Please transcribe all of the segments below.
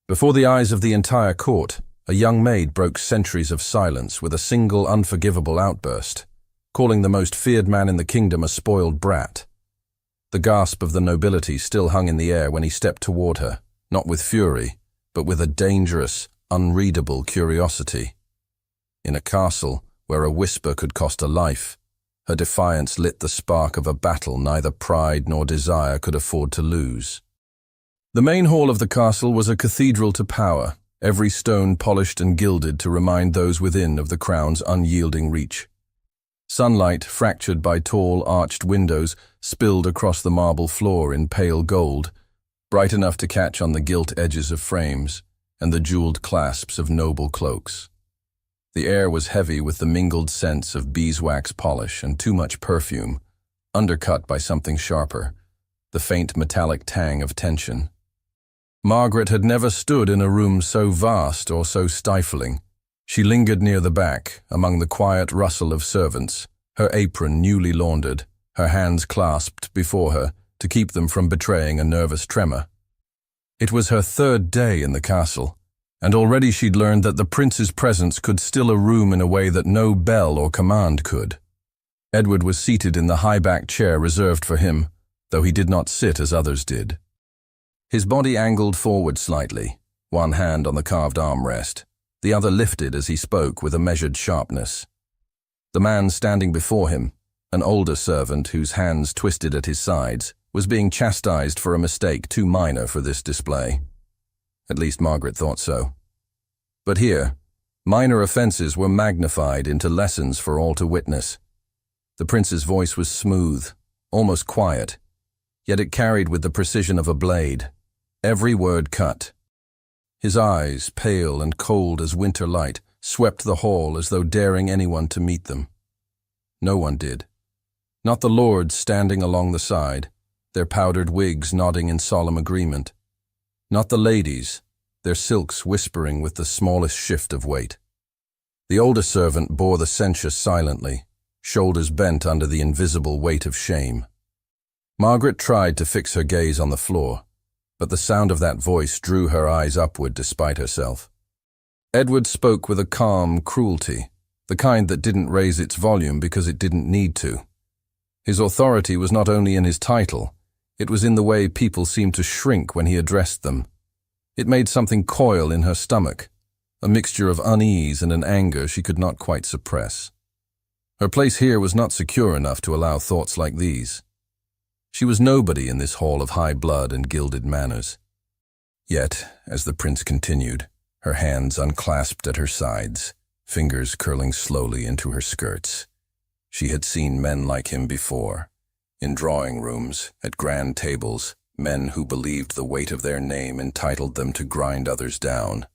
Before the eyes of the entire court, a young maid broke centuries of silence with a single unforgivable outburst, calling the most feared man in the kingdom a spoiled brat. The gasp of the nobility still hung in the air when he stepped toward her, not with fury, but with a dangerous, unreadable curiosity. In a castle where a whisper could cost a life, her defiance lit the spark of a battle neither pride nor desire could afford to lose. The main hall of the castle was a cathedral to power, every stone polished and gilded to remind those within of the crown's unyielding reach. Sunlight, fractured by tall, arched windows, spilled across the marble floor in pale gold, bright enough to catch on the gilt edges of frames and the jeweled clasps of noble cloaks. The air was heavy with the mingled scents of beeswax polish and too much perfume, undercut by something sharper, the faint metallic tang of tension. Margaret had never stood in a room so vast or so stifling. She lingered near the back, among the quiet rustle of servants, her apron newly laundered, her hands clasped before her to keep them from betraying a nervous tremor. It was her third day in the castle, and already she'd learned that the prince's presence could still a room in a way that no bell or command could. Edward was seated in the high-backed chair reserved for him, though he did not sit as others did. His body angled forward slightly, one hand on the carved armrest, the other lifted as he spoke with a measured sharpness. The man standing before him, an older servant whose hands twisted at his sides, was being chastised for a mistake too minor for this display. At least Margaret thought so. But here, minor offenses were magnified into lessons for all to witness. The prince's voice was smooth, almost quiet, yet it carried with the precision of a blade, every word cut. His eyes, pale and cold as winter light, swept the hall as though daring anyone to meet them. No one did. Not the lords standing along the side, their powdered wigs nodding in solemn agreement. Not the ladies, their silks whispering with the smallest shift of weight. The older servant bore the censure silently, shoulders bent under the invisible weight of shame. Margaret tried to fix her gaze on the floor, but the sound of that voice drew her eyes upward despite herself. Edward spoke with a calm cruelty, the kind that didn't raise its volume because it didn't need to. His authority was not only in his title, it was in the way people seemed to shrink when he addressed them. It made something coil in her stomach, a mixture of unease and an anger she could not quite suppress. Her place here was not secure enough to allow thoughts like these. She was nobody in this hall of high blood and gilded manners. Yet, as the prince continued, her hands unclasped at her sides, fingers curling slowly into her skirts, she had seen men like him before, in drawing rooms, at grand tables, men who believed the weight of their name entitled them to grind others down.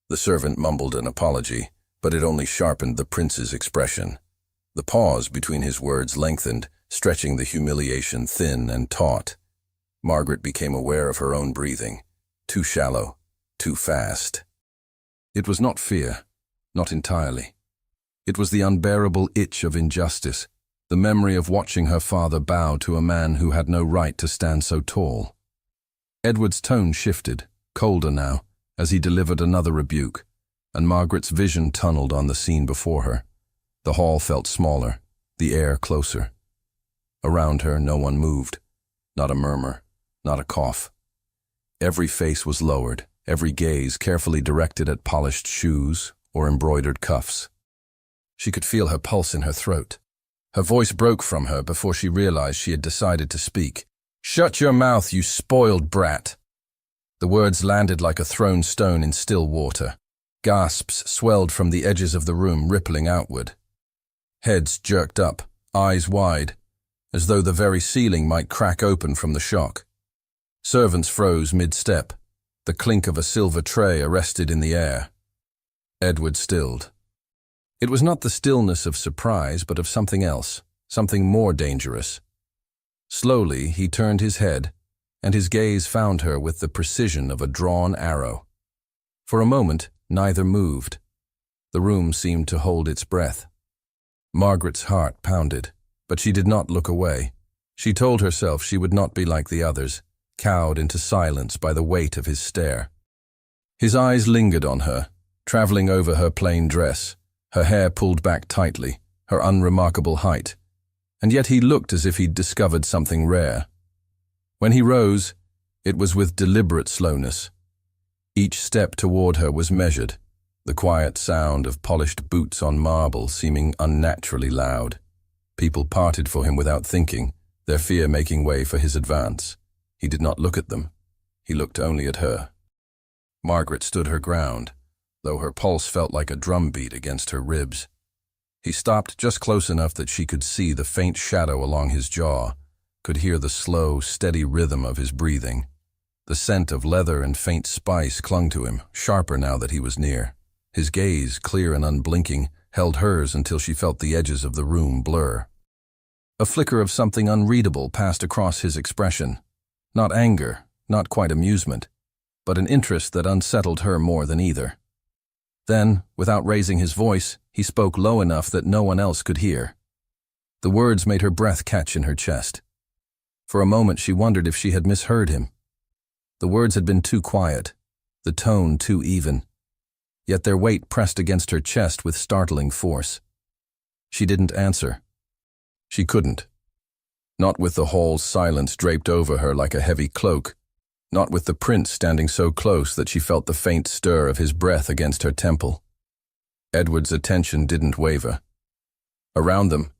The servant mumbled an apology, but it only sharpened the prince's expression. The pause between his words lengthened, stretching the humiliation thin and taut. Margaret became aware of her own breathing, too shallow, too fast. It was not fear, not entirely. It was the unbearable itch of injustice, the memory of watching her father bow to a man who had no right to stand so tall. Edward's tone shifted, colder now, as he delivered another rebuke, and Margaret's vision tunneled on the scene before her. The hall felt smaller, the air closer. Around her, no one moved, not a murmur, not a cough. Every face was lowered, every gaze carefully directed at polished shoes or embroidered cuffs. She could feel her pulse in her throat. Her voice broke from her before she realized she had decided to speak. "Shut your mouth, you spoiled brat!" The words landed like a thrown stone in still water. Gasps swelled from the edges of the room, rippling outward. Heads jerked up, eyes wide, as though the very ceiling might crack open from the shock. Servants froze mid-step, the clink of a silver tray arrested in the air. Edward stilled. It was not the stillness of surprise, but of something else, something more dangerous. Slowly, he turned his head, and his gaze found her with the precision of a drawn arrow. For a moment, neither moved. The room seemed to hold its breath. Margaret's heart pounded, but she did not look away. She told herself she would not be like the others, cowed into silence by the weight of his stare. His eyes lingered on her, traveling over her plain dress, her hair pulled back tightly, her unremarkable height, and yet he looked as if he'd discovered something rare. When he rose, it was with deliberate slowness. Each step toward her was measured, the quiet sound of polished boots on marble seeming unnaturally loud. People parted for him without thinking, their fear making way for his advance. He did not look at them. He looked only at her. Margaret stood her ground, though her pulse felt like a drumbeat against her ribs. He stopped just close enough that she could see the faint shadow along his jaw, could hear the slow, steady rhythm of his breathing. The scent of leather and faint spice clung to him, sharper now that he was near. His gaze, clear and unblinking, held hers until she felt the edges of the room blur. A flicker of something unreadable passed across his expression. Not anger, not quite amusement, but an interest that unsettled her more than either. Then, without raising his voice, he spoke low enough that no one else could hear. The words made her breath catch in her chest. For a moment she wondered if she had misheard him. The words had been too quiet, the tone too even, yet their weight pressed against her chest with startling force. She didn't answer. She couldn't. Not with the hall's silence draped over her like a heavy cloak, not with the prince standing so close that she felt the faint stir of his breath against her temple. Edward's attention didn't waver. Around them,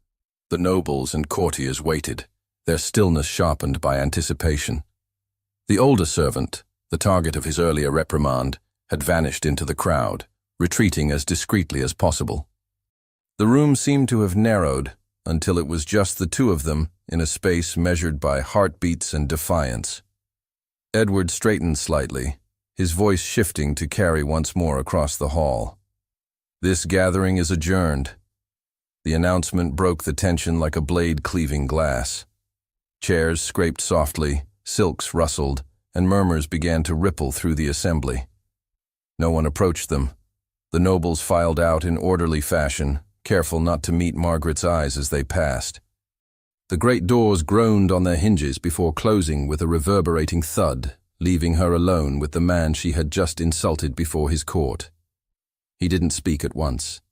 the nobles and courtiers waited, their stillness sharpened by anticipation. The older servant, the target of his earlier reprimand, had vanished into the crowd, retreating as discreetly as possible. The room seemed to have narrowed until it was just the two of them in a space measured by heartbeats and defiance. Edward straightened slightly, his voice shifting to carry once more across the hall. "This gathering is adjourned." The announcement broke the tension like a blade cleaving glass. Chairs scraped softly, silks rustled, and murmurs began to ripple through the assembly. No one approached them. The nobles filed out in orderly fashion, careful not to meet Margaret's eyes as they passed. The great doors groaned on their hinges before closing with a reverberating thud, leaving her alone with the man she had just insulted before his court. He didn't speak at once.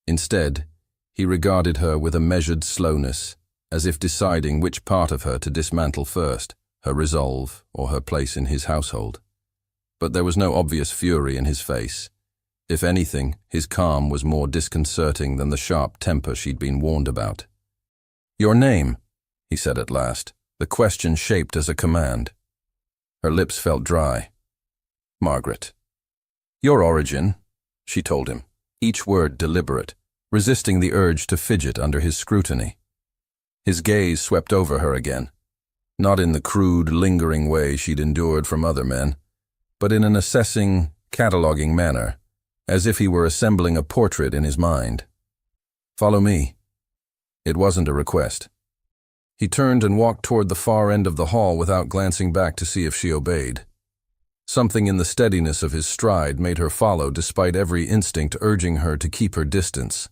Instead, he regarded her with a measured slowness, as if deciding which part of her to dismantle first, her resolve or her place in his household. But there was no obvious fury in his face. If anything, his calm was more disconcerting than the sharp temper she'd been warned about. "Your name," he said at last, the question shaped as a command. Her lips felt dry. "Margaret." "Your origin," she told him, each word deliberate, resisting the urge to fidget under his scrutiny. His gaze swept over her again, not in the crude, lingering way she'd endured from other men, but in an assessing, cataloging manner, as if he were assembling a portrait in his mind. "Follow me." It wasn't a request. He turned and walked toward the far end of the hall without glancing back to see if she obeyed. Something in the steadiness of his stride made her follow despite every instinct urging her to keep her distance.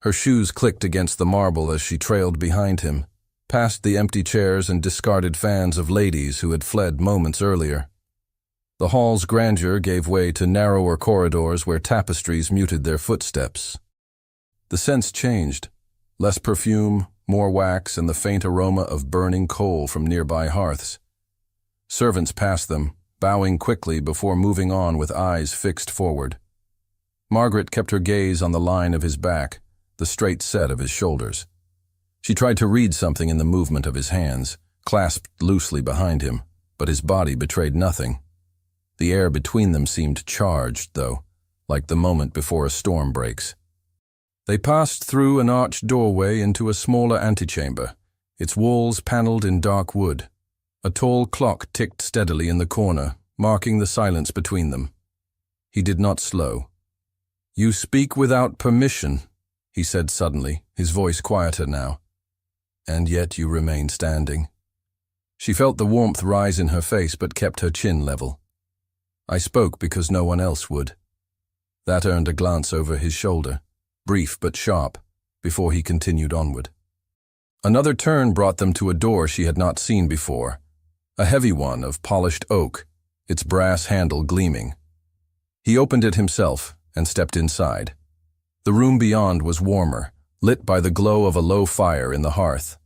Her shoes clicked against the marble as she trailed behind him, past the empty chairs and discarded fans of ladies who had fled moments earlier. The hall's grandeur gave way to narrower corridors where tapestries muted their footsteps. The scents changed. Less perfume, more wax, and the faint aroma of burning coal from nearby hearths. Servants passed them, bowing quickly before moving on with eyes fixed forward. Margaret kept her gaze on the line of his back, the straight set of his shoulders. She tried to read something in the movement of his hands, clasped loosely behind him, but his body betrayed nothing. The air between them seemed charged, though, like the moment before a storm breaks. They passed through an arched doorway into a smaller antechamber, its walls paneled in dark wood. A tall clock ticked steadily in the corner, marking the silence between them. He did not slow. "You speak without permission," he said suddenly, his voice quieter now. "And yet you remain standing." She felt the warmth rise in her face but kept her chin level. "I spoke because no one else would." That earned a glance over his shoulder, brief but sharp, before he continued onward. Another turn brought them to a door she had not seen before, a heavy one of polished oak, its brass handle gleaming. He opened it himself and stepped inside. The room beyond was warmer, lit by the glow of a low fire in the hearth.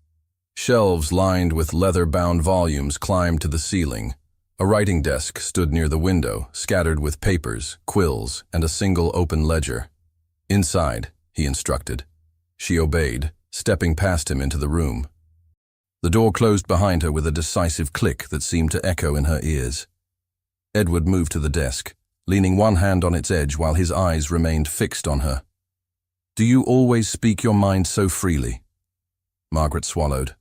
Shelves lined with leather-bound volumes climbed to the ceiling. A writing desk stood near the window, scattered with papers, quills, and a single open ledger. "Inside," he instructed. She obeyed, stepping past him into the room. The door closed behind her with a decisive click that seemed to echo in her ears. Edward moved to the desk, leaning one hand on its edge while his eyes remained fixed on her. "Do you always speak your mind so freely?" Margaret swallowed.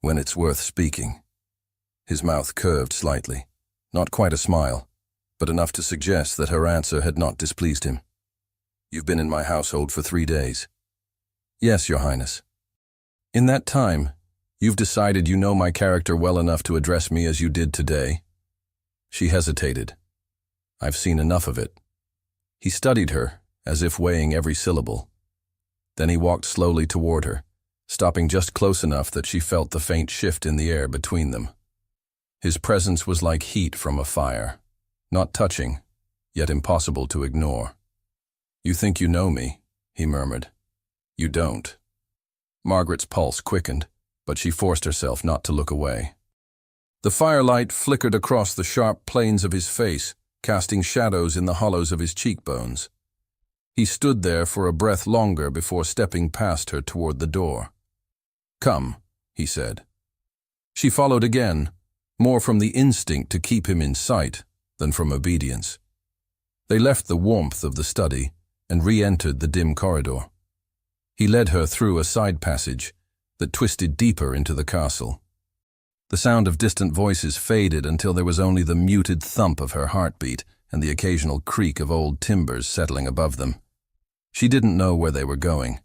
"When it's worth speaking." His mouth curved slightly, not quite a smile, but enough to suggest that her answer had not displeased him. "You've been in my household for 3 days." "Yes, Your Highness." "In that time, you've decided you know my character well enough to address me as you did today?" She hesitated. "I've seen enough of it." He studied her, as if weighing every syllable. Then he walked slowly toward her, stopping just close enough that she felt the faint shift in the air between them. His presence was like heat from a fire, not touching, yet impossible to ignore. "You think you know me," he murmured. "You don't." Margaret's pulse quickened, but she forced herself not to look away. The firelight flickered across the sharp planes of his face, casting shadows in the hollows of his cheekbones. He stood there for a breath longer before stepping past her toward the door. "Come," he said. She followed again, more from the instinct to keep him in sight than from obedience. They left the warmth of the study and re-entered the dim corridor. He led her through a side passage that twisted deeper into the castle. The sound of distant voices faded until there was only the muted thump of her heartbeat and the occasional creak of old timbers settling above them. She didn't know where they were going.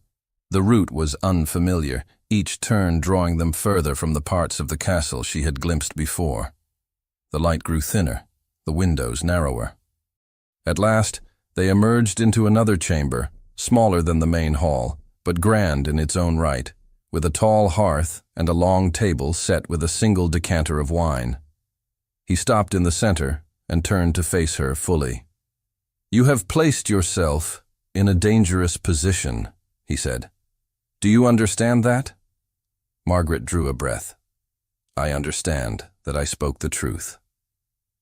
The route was unfamiliar, each turn drawing them further from the parts of the castle she had glimpsed before. The light grew thinner, the windows narrower. At last, they emerged into another chamber, smaller than the main hall, but grand in its own right, with a tall hearth and a long table set with a single decanter of wine. He stopped in the center and turned to face her fully. "You have placed yourself in a dangerous position," he said. "Do you understand that?" Margaret drew a breath. "I understand that I spoke the truth."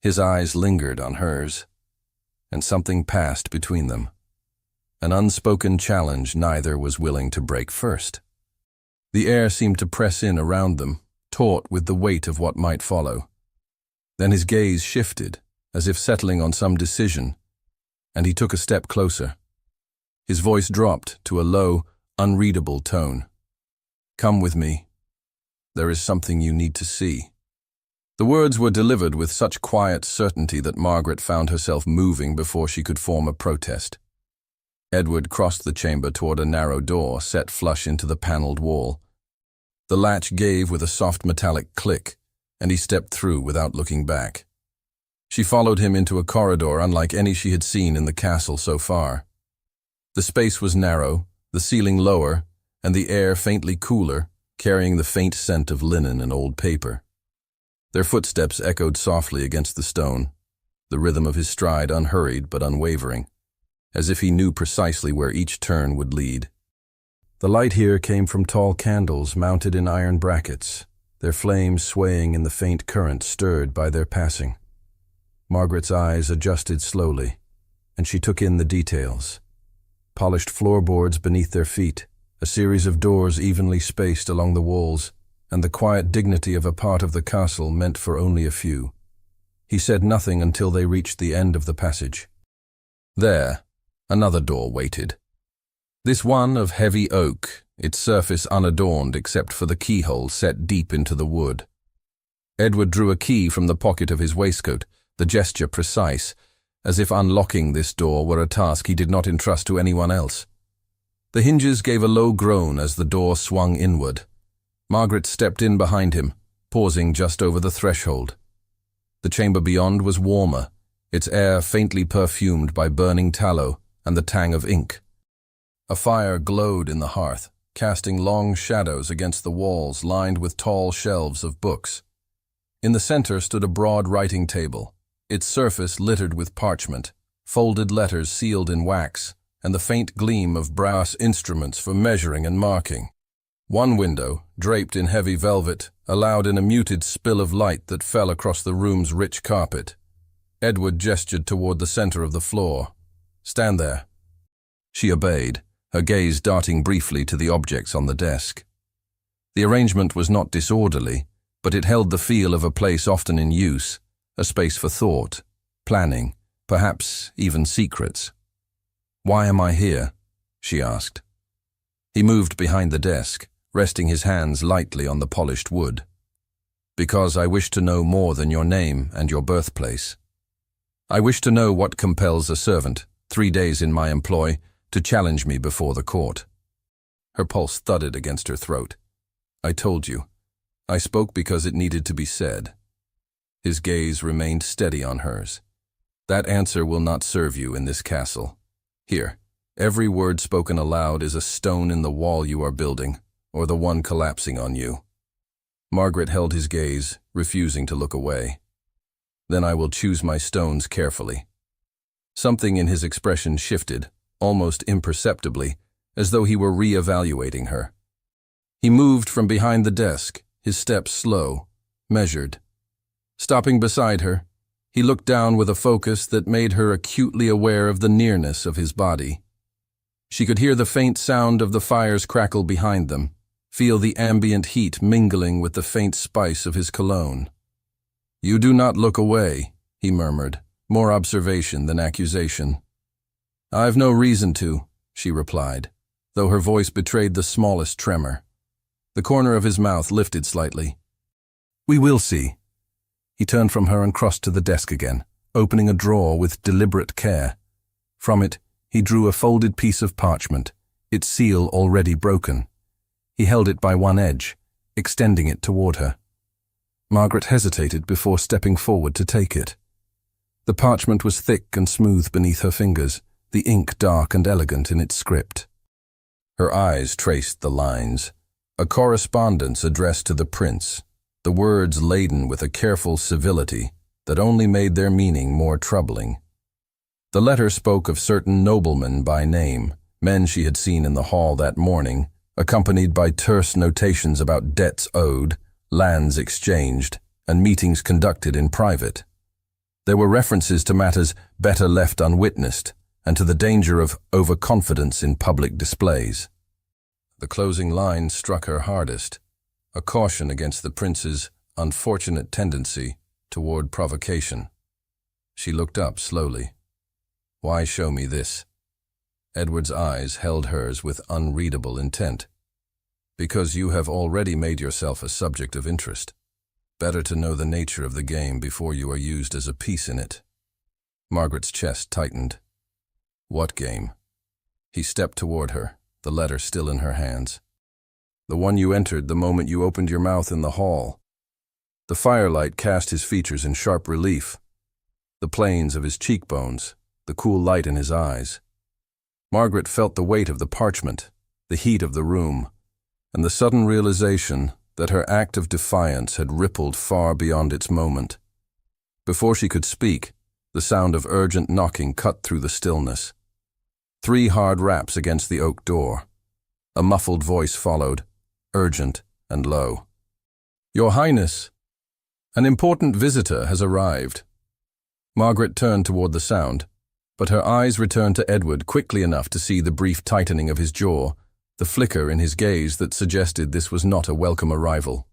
His eyes lingered on hers, and something passed between them. An unspoken challenge neither was willing to break first. The air seemed to press in around them, taut with the weight of what might follow. Then his gaze shifted, as if settling on some decision, and he took a step closer. His voice dropped to a low, unreadable tone. "Come with me. There is something you need to see." The words were delivered with such quiet certainty that Margaret found herself moving before she could form a protest. Edward crossed the chamber toward a narrow door set flush into the paneled wall. The latch gave with a soft metallic click, and he stepped through without looking back. She followed him into a corridor unlike any she had seen in the castle so far. The space was narrow, the ceiling lower, and the air faintly cooler, carrying the faint scent of linen and old paper. Their footsteps echoed softly against the stone, the rhythm of his stride unhurried but unwavering, as if he knew precisely where each turn would lead. The light here came from tall candles mounted in iron brackets, their flames swaying in the faint current stirred by their passing. Margaret's eyes adjusted slowly, and she took in the details. Polished floorboards beneath their feet, a series of doors evenly spaced along the walls, and the quiet dignity of a part of the castle meant for only a few. He said nothing until they reached the end of the passage. There, another door waited. This one of heavy oak, its surface unadorned except for the keyhole set deep into the wood. Edward drew a key from the pocket of his waistcoat, the gesture precise, as if unlocking this door were a task he did not entrust to anyone else. The hinges gave a low groan as the door swung inward. Margaret stepped in behind him, pausing just over the threshold. The chamber beyond was warmer, its air faintly perfumed by burning tallow and the tang of ink. A fire glowed in the hearth, casting long shadows against the walls lined with tall shelves of books. In the center stood a broad writing table, its surface littered with parchment, folded letters sealed in wax, and the faint gleam of brass instruments for measuring and marking. One window, draped in heavy velvet, allowed in a muted spill of light that fell across the room's rich carpet. Edward gestured toward the center of the floor. "Stand there." She obeyed, her gaze darting briefly to the objects on the desk. The arrangement was not disorderly, but it held the feel of a place often in use, a space for thought, planning, perhaps even secrets. "Why am I here?" she asked. He moved behind the desk, resting his hands lightly on the polished wood. "Because I wish to know more than your name and your birthplace. I wish to know what compels a servant, 3 days in my employ, to challenge me before the court." Her pulse thudded against her throat. "I told you. I spoke because it needed to be said." His gaze remained steady on hers. "That answer will not serve you in this castle. Here, every word spoken aloud is a stone in the wall you are building, or the one collapsing on you." Margaret held his gaze, refusing to look away. "Then I will choose my stones carefully." Something in his expression shifted, almost imperceptibly, as though he were re-evaluating her. He moved from behind the desk, his steps slow, measured. Stopping beside her, he looked down with a focus that made her acutely aware of the nearness of his body. She could hear the faint sound of the fire's crackle behind them, feel the ambient heat mingling with the faint spice of his cologne. "You do not look away," he murmured, more observation than accusation. "I've no reason to," she replied, though her voice betrayed the smallest tremor. The corner of his mouth lifted slightly. "We will see." He turned from her and crossed to the desk again, opening a drawer with deliberate care. From it, he drew a folded piece of parchment, its seal already broken. He held it by one edge, extending it toward her. Margaret hesitated before stepping forward to take it. The parchment was thick and smooth beneath her fingers, the ink dark and elegant in its script. Her eyes traced the lines, a correspondence addressed to the prince, the words laden with a careful civility that only made their meaning more troubling. The letter spoke of certain noblemen by name, men she had seen in the hall that morning, accompanied by terse notations about debts owed, lands exchanged, and meetings conducted in private. There were references to matters better left unwitnessed, and to the danger of overconfidence in public displays. The closing line struck her hardest, a caution against the prince's unfortunate tendency toward provocation. She looked up slowly. "Why show me this?" Edward's eyes held hers with unreadable intent. "Because you have already made yourself a subject of interest. Better to know the nature of the game before you are used as a piece in it." Margaret's chest tightened. "What game?" He stepped toward her, the letter still in her hands. "The one you entered the moment you opened your mouth in the hall." The firelight cast his features in sharp relief, the planes of his cheekbones, the cool light in his eyes. Margaret felt the weight of the parchment, the heat of the room, and the sudden realization that her act of defiance had rippled far beyond its moment. Before she could speak, the sound of urgent knocking cut through the stillness. 3 hard raps against the oak door. A muffled voice followed, urgent and low. "Your Highness, an important visitor has arrived." Margaret turned toward the sound, but her eyes returned to Edward quickly enough to see the brief tightening of his jaw, the flicker in his gaze that suggested this was not a welcome arrival.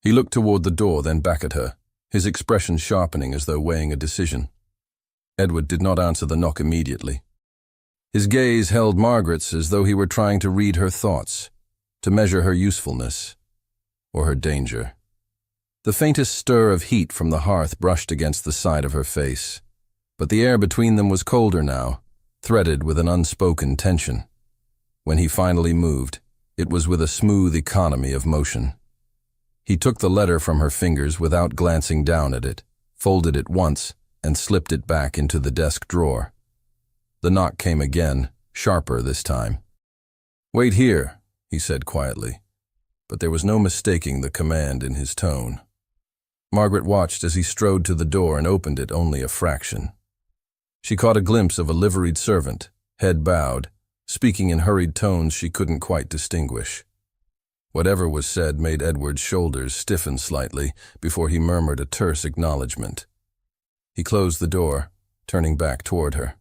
He looked toward the door, then back at her, his expression sharpening as though weighing a decision. Edward did not answer the knock immediately. His gaze held Margaret's as though he were trying to read her thoughts, to measure her usefulness, or her danger. The faintest stir of heat from the hearth brushed against the side of her face, but the air between them was colder now, threaded with an unspoken tension. When he finally moved, it was with a smooth economy of motion. He took the letter from her fingers without glancing down at it, folded it once, and slipped it back into the desk drawer. The knock came again, sharper this time. "Wait here," he said quietly, but there was no mistaking the command in his tone. Margaret watched as he strode to the door and opened it only a fraction. She caught a glimpse of a liveried servant, head bowed, speaking in hurried tones she couldn't quite distinguish. Whatever was said made Edward's shoulders stiffen slightly before he murmured a terse acknowledgement. He closed the door, turning back toward her.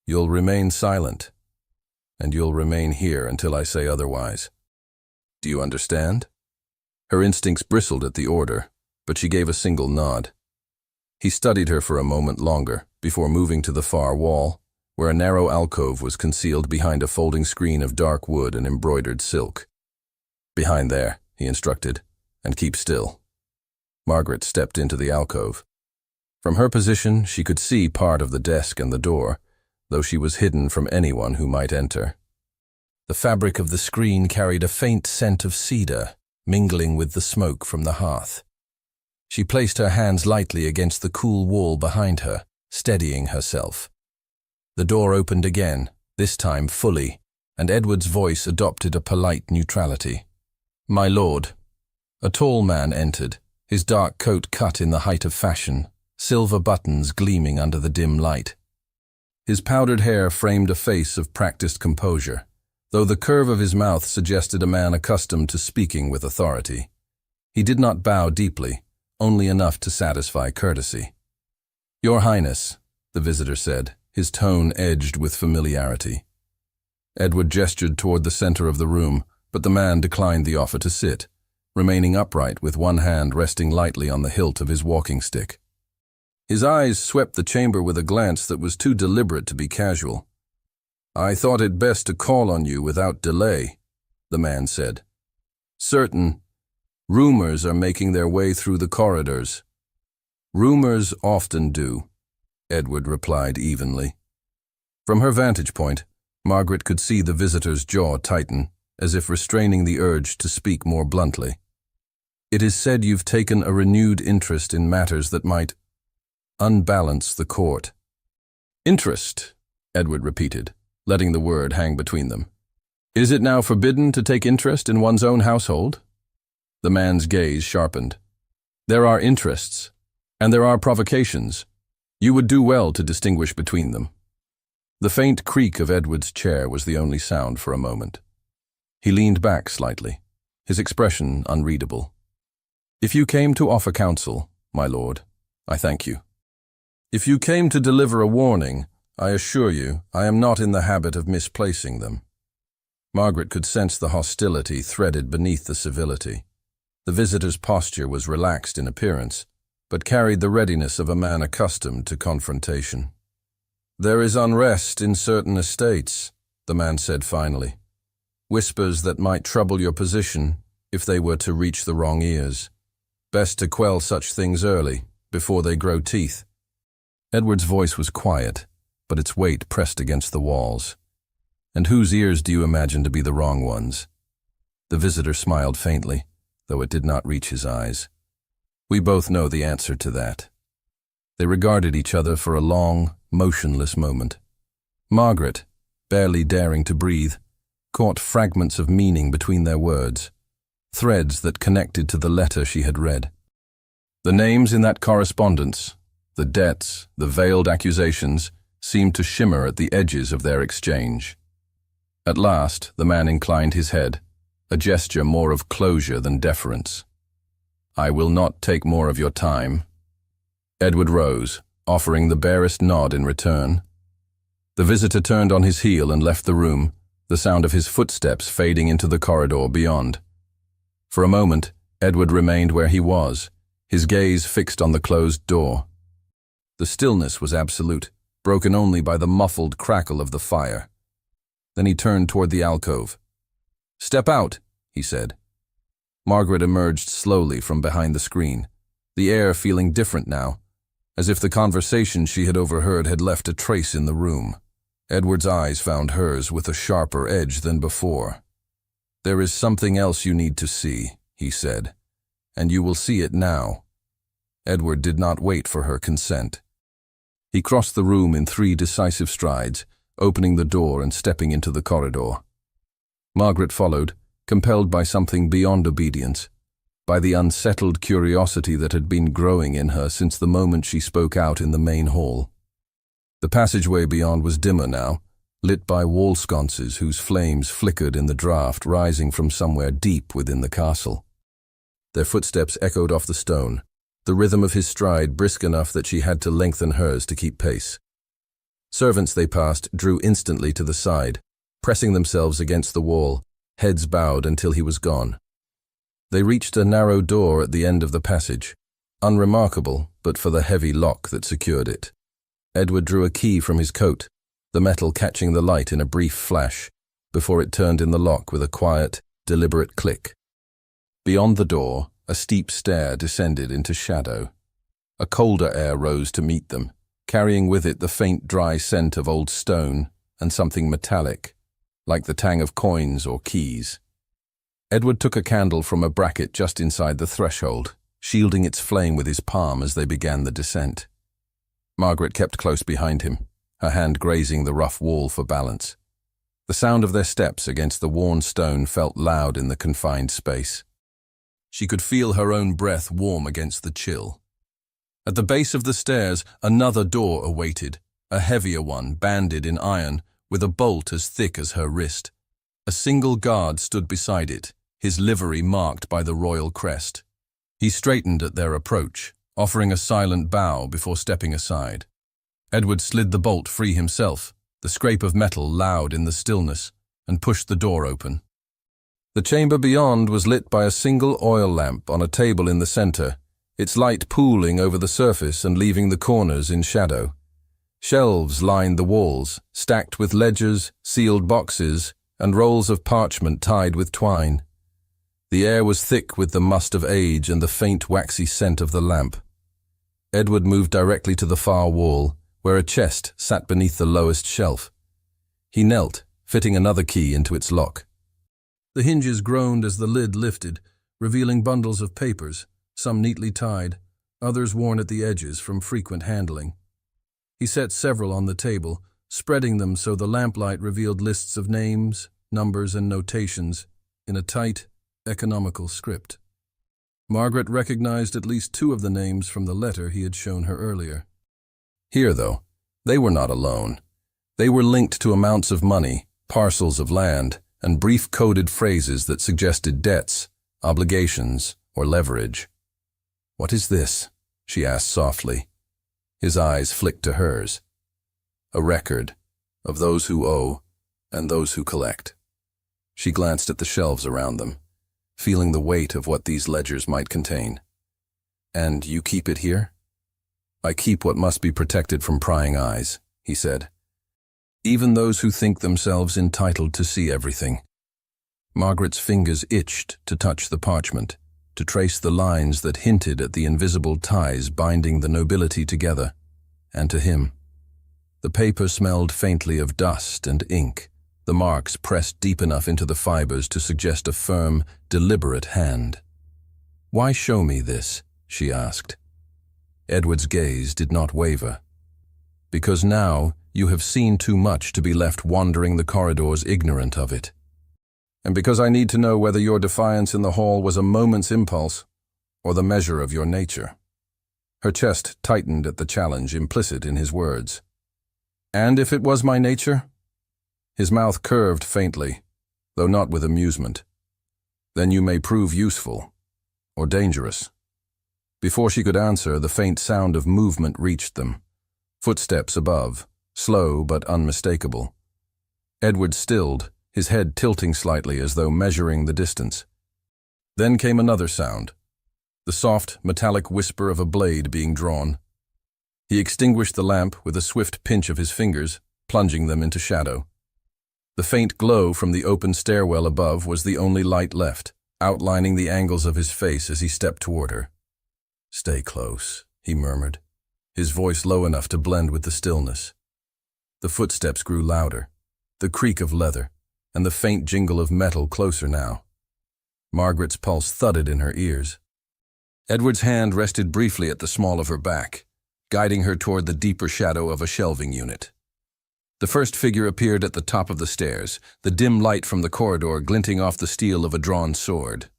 "You'll remain silent, and you'll remain here until I say otherwise. Do you understand?" Her instincts bristled at the order, but she gave a single nod. He studied her for a moment longer before moving to the far wall, where a narrow alcove was concealed behind a folding screen of dark wood and embroidered silk. "Behind there," he instructed, "and keep still." Margaret stepped into the alcove. From her position, she could see part of the desk and the door, though she was hidden from anyone who might enter. The fabric of the screen carried a faint scent of cedar, mingling with the smoke from the hearth. She placed her hands lightly against the cool wall behind her, steadying herself. The door opened again, this time fully, and Edward's voice adopted a polite neutrality. "My lord." A tall man entered, his dark coat cut in the height of fashion, silver buttons gleaming under the dim light. His powdered hair framed a face of practiced composure, though the curve of his mouth suggested a man accustomed to speaking with authority. He did not bow deeply, only enough to satisfy courtesy. "Your Highness," the visitor said, his tone edged with familiarity. Edward gestured toward the center of the room, but the man declined the offer to sit, remaining upright with one hand resting lightly on the hilt of his walking stick. His eyes swept the chamber with a glance that was too deliberate to be casual. "I thought it best to call on you without delay," the man said. "Certain rumors are making their way through the corridors." "Rumors often do," Edward replied evenly. From her vantage point, Margaret could see the visitor's jaw tighten, as if restraining the urge to speak more bluntly. "It is said you've taken a renewed interest in matters that might unbalance the court." "Interest," Edward repeated, letting the word hang between them. "Is it now forbidden to take interest in one's own household?" The man's gaze sharpened. "There are interests, and there are provocations. You would do well to distinguish between them." The faint creak of Edward's chair was the only sound for a moment. He leaned back slightly, his expression unreadable. "If you came to offer counsel, my lord, I thank you. If you came to deliver a warning, I assure you I am not in the habit of misplacing them." Margaret could sense the hostility threaded beneath the civility. The visitor's posture was relaxed in appearance, but carried the readiness of a man accustomed to confrontation. "There is unrest in certain estates," the man said finally. "Whispers that might trouble your position if they were to reach the wrong ears. Best to quell such things early, before they grow teeth." Edward's voice was quiet, but its weight pressed against the walls. "And whose ears do you imagine to be the wrong ones?" The visitor smiled faintly, though it did not reach his eyes. "We both know the answer to that." They regarded each other for a long, motionless moment. Margaret, barely daring to breathe, caught fragments of meaning between their words, threads that connected to the letter she had read. The names in that correspondence, the debts, the veiled accusations, seemed to shimmer at the edges of their exchange. At last, the man inclined his head, a gesture more of closure than deference. "I will not take more of your time." Edward rose, offering the barest nod in return. The visitor turned on his heel and left the room, the sound of his footsteps fading into the corridor beyond. For a moment, Edward remained where he was, his gaze fixed on the closed door. The stillness was absolute, broken only by the muffled crackle of the fire. Then he turned toward the alcove. "Step out," he said. Margaret emerged slowly from behind the screen, the air feeling different now, as if the conversation she had overheard had left a trace in the room. Edward's eyes found hers with a sharper edge than before. "There is something else you need to see," he said, "and you will see it now." Edward did not wait for her consent. He crossed the room in 3 decisive strides, opening the door and stepping into the corridor. Margaret followed, compelled by something beyond obedience, by the unsettled curiosity that had been growing in her since the moment she spoke out in the main hall. The passageway beyond was dimmer now, lit by wall sconces whose flames flickered in the draught rising from somewhere deep within the castle. Their footsteps echoed off the stone, the rhythm of his stride brisk enough that she had to lengthen hers to keep pace. Servants they passed drew instantly to the side, pressing themselves against the wall, heads bowed until he was gone. They reached a narrow door at the end of the passage, unremarkable but for the heavy lock that secured it. Edward drew a key from his coat, the metal catching the light in a brief flash, before it turned in the lock with a quiet, deliberate click. Beyond the door, a steep stair descended into shadow. A colder air rose to meet them, carrying with it the faint dry scent of old stone and something metallic, like the tang of coins or keys. Edward took a candle from a bracket just inside the threshold, shielding its flame with his palm as they began the descent. Margaret kept close behind him, her hand grazing the rough wall for balance. The sound of their steps against the worn stone felt loud in the confined space. She could feel her own breath warm against the chill. At the base of the stairs, another door awaited, a heavier one, banded in iron, with a bolt as thick as her wrist. A single guard stood beside it, his livery marked by the royal crest. He straightened at their approach, offering a silent bow before stepping aside. Edward slid the bolt free himself, the scrape of metal loud in the stillness, and pushed the door open. The chamber beyond was lit by a single oil lamp on a table in the center, its light pooling over the surface and leaving the corners in shadow. Shelves lined the walls, stacked with ledgers, sealed boxes, and rolls of parchment tied with twine. The air was thick with the must of age and the faint waxy scent of the lamp. Edward moved directly to the far wall, where a chest sat beneath the lowest shelf. He knelt, fitting another key into its lock. The hinges groaned as the lid lifted, revealing bundles of papers, some neatly tied, others worn at the edges from frequent handling. He set several on the table, spreading them so the lamplight revealed lists of names, numbers, and notations in a tight, economical script. Margaret recognized at least two of the names from the letter he had shown her earlier. Here, though, they were not alone. They were linked to amounts of money, parcels of land, and brief coded phrases that suggested debts, obligations, or leverage. "What is this?" she asked softly. His eyes flicked to hers. "A record of those who owe and those who collect." She glanced at the shelves around them, feeling the weight of what these ledgers might contain. "And you keep it here?" "I keep what must be protected from prying eyes," he said. "Even those who think themselves entitled to see everything." Margaret's fingers itched to touch the parchment, to trace the lines that hinted at the invisible ties binding the nobility together, and to him. The paper smelled faintly of dust and ink, the marks pressed deep enough into the fibers to suggest a firm, deliberate hand. "Why show me this?" she asked. Edward's gaze did not waver. "Because now you have seen too much to be left wandering the corridors ignorant of it. And because I need to know whether your defiance in the hall was a moment's impulse or the measure of your nature." Her chest tightened at the challenge implicit in his words. "And if it was my nature?" His mouth curved faintly, though not with amusement. "Then you may prove useful, or dangerous." Before she could answer, the faint sound of movement reached them. Footsteps above, slow but unmistakable. Edward stilled, his head tilting slightly as though measuring the distance. Then came another sound, the soft, metallic whisper of a blade being drawn. He extinguished the lamp with a swift pinch of his fingers, plunging them into shadow. The faint glow from the open stairwell above was the only light left, outlining the angles of his face as he stepped toward her. "Stay close," he murmured, his voice low enough to blend with the stillness. The footsteps grew louder, the creak of leather, and the faint jingle of metal closer now. Margaret's pulse thudded in her ears. Edward's hand rested briefly at the small of her back, guiding her toward the deeper shadow of a shelving unit. The first figure appeared at the top of the stairs, the dim light from the corridor glinting off the steel of a drawn sword.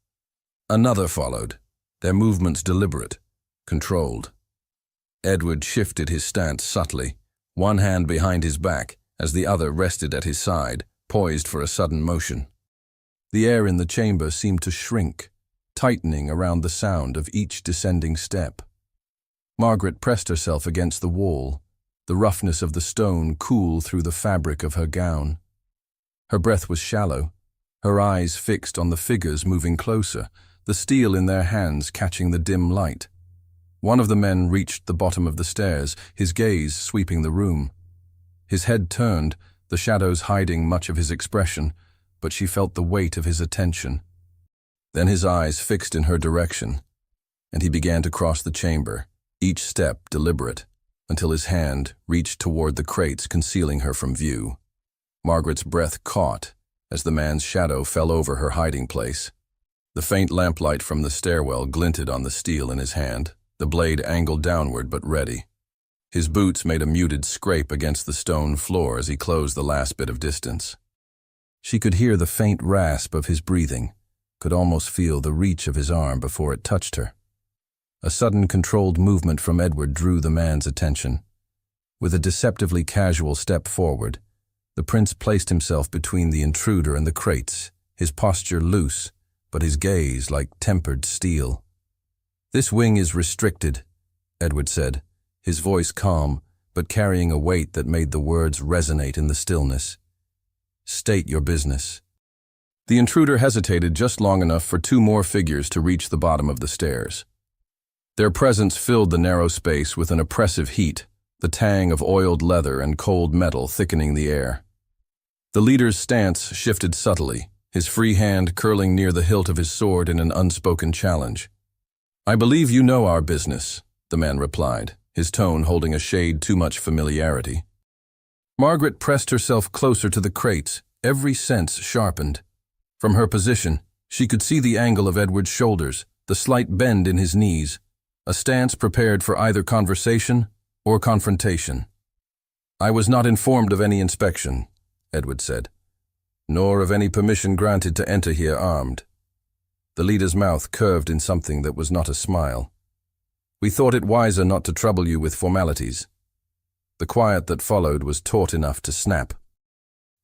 Another followed, their movements deliberate, controlled. Edward shifted his stance subtly, one hand behind his back as the other rested at his side, poised for a sudden motion. The air in the chamber seemed to shrink, tightening around the sound of each descending step. Margaret pressed herself against the wall, the roughness of the stone cool through the fabric of her gown. Her breath was shallow, her eyes fixed on the figures moving closer, the steel in their hands catching the dim light. One of the men reached the bottom of the stairs, his gaze sweeping the room. His head turned, the shadows hiding much of his expression, but she felt the weight of his attention. Then his eyes fixed in her direction, and he began to cross the chamber, each step deliberate, until his hand reached toward the crates concealing her from view. Margaret's breath caught as the man's shadow fell over her hiding place. The faint lamplight from the stairwell glinted on the steel in his hand, the blade angled downward but ready. His boots made a muted scrape against the stone floor as he closed the last bit of distance. She could hear the faint rasp of his breathing, could almost feel the reach of his arm before it touched her. A sudden controlled movement from Edward drew the man's attention. With a deceptively casual step forward, the prince placed himself between the intruder and the crates, his posture loose, but his gaze like tempered steel. "This wing is restricted," Edward said, his voice calm, but carrying a weight that made the words resonate in the stillness. "State your business." The intruder hesitated just long enough for two more figures to reach the bottom of the stairs. Their presence filled the narrow space with an oppressive heat, the tang of oiled leather and cold metal thickening the air. The leader's stance shifted subtly, his free hand curling near the hilt of his sword in an unspoken challenge. "I believe you know our business," the man replied, his tone holding a shade too much familiarity. Margaret pressed herself closer to the crates, every sense sharpened. From her position, she could see the angle of Edward's shoulders, the slight bend in his knees, a stance prepared for either conversation or confrontation. "I was not informed of any inspection," Edward said, "nor of any permission granted to enter here armed." The leader's mouth curved in something that was not a smile. "We thought it wiser not to trouble you with formalities." The quiet that followed was taut enough to snap.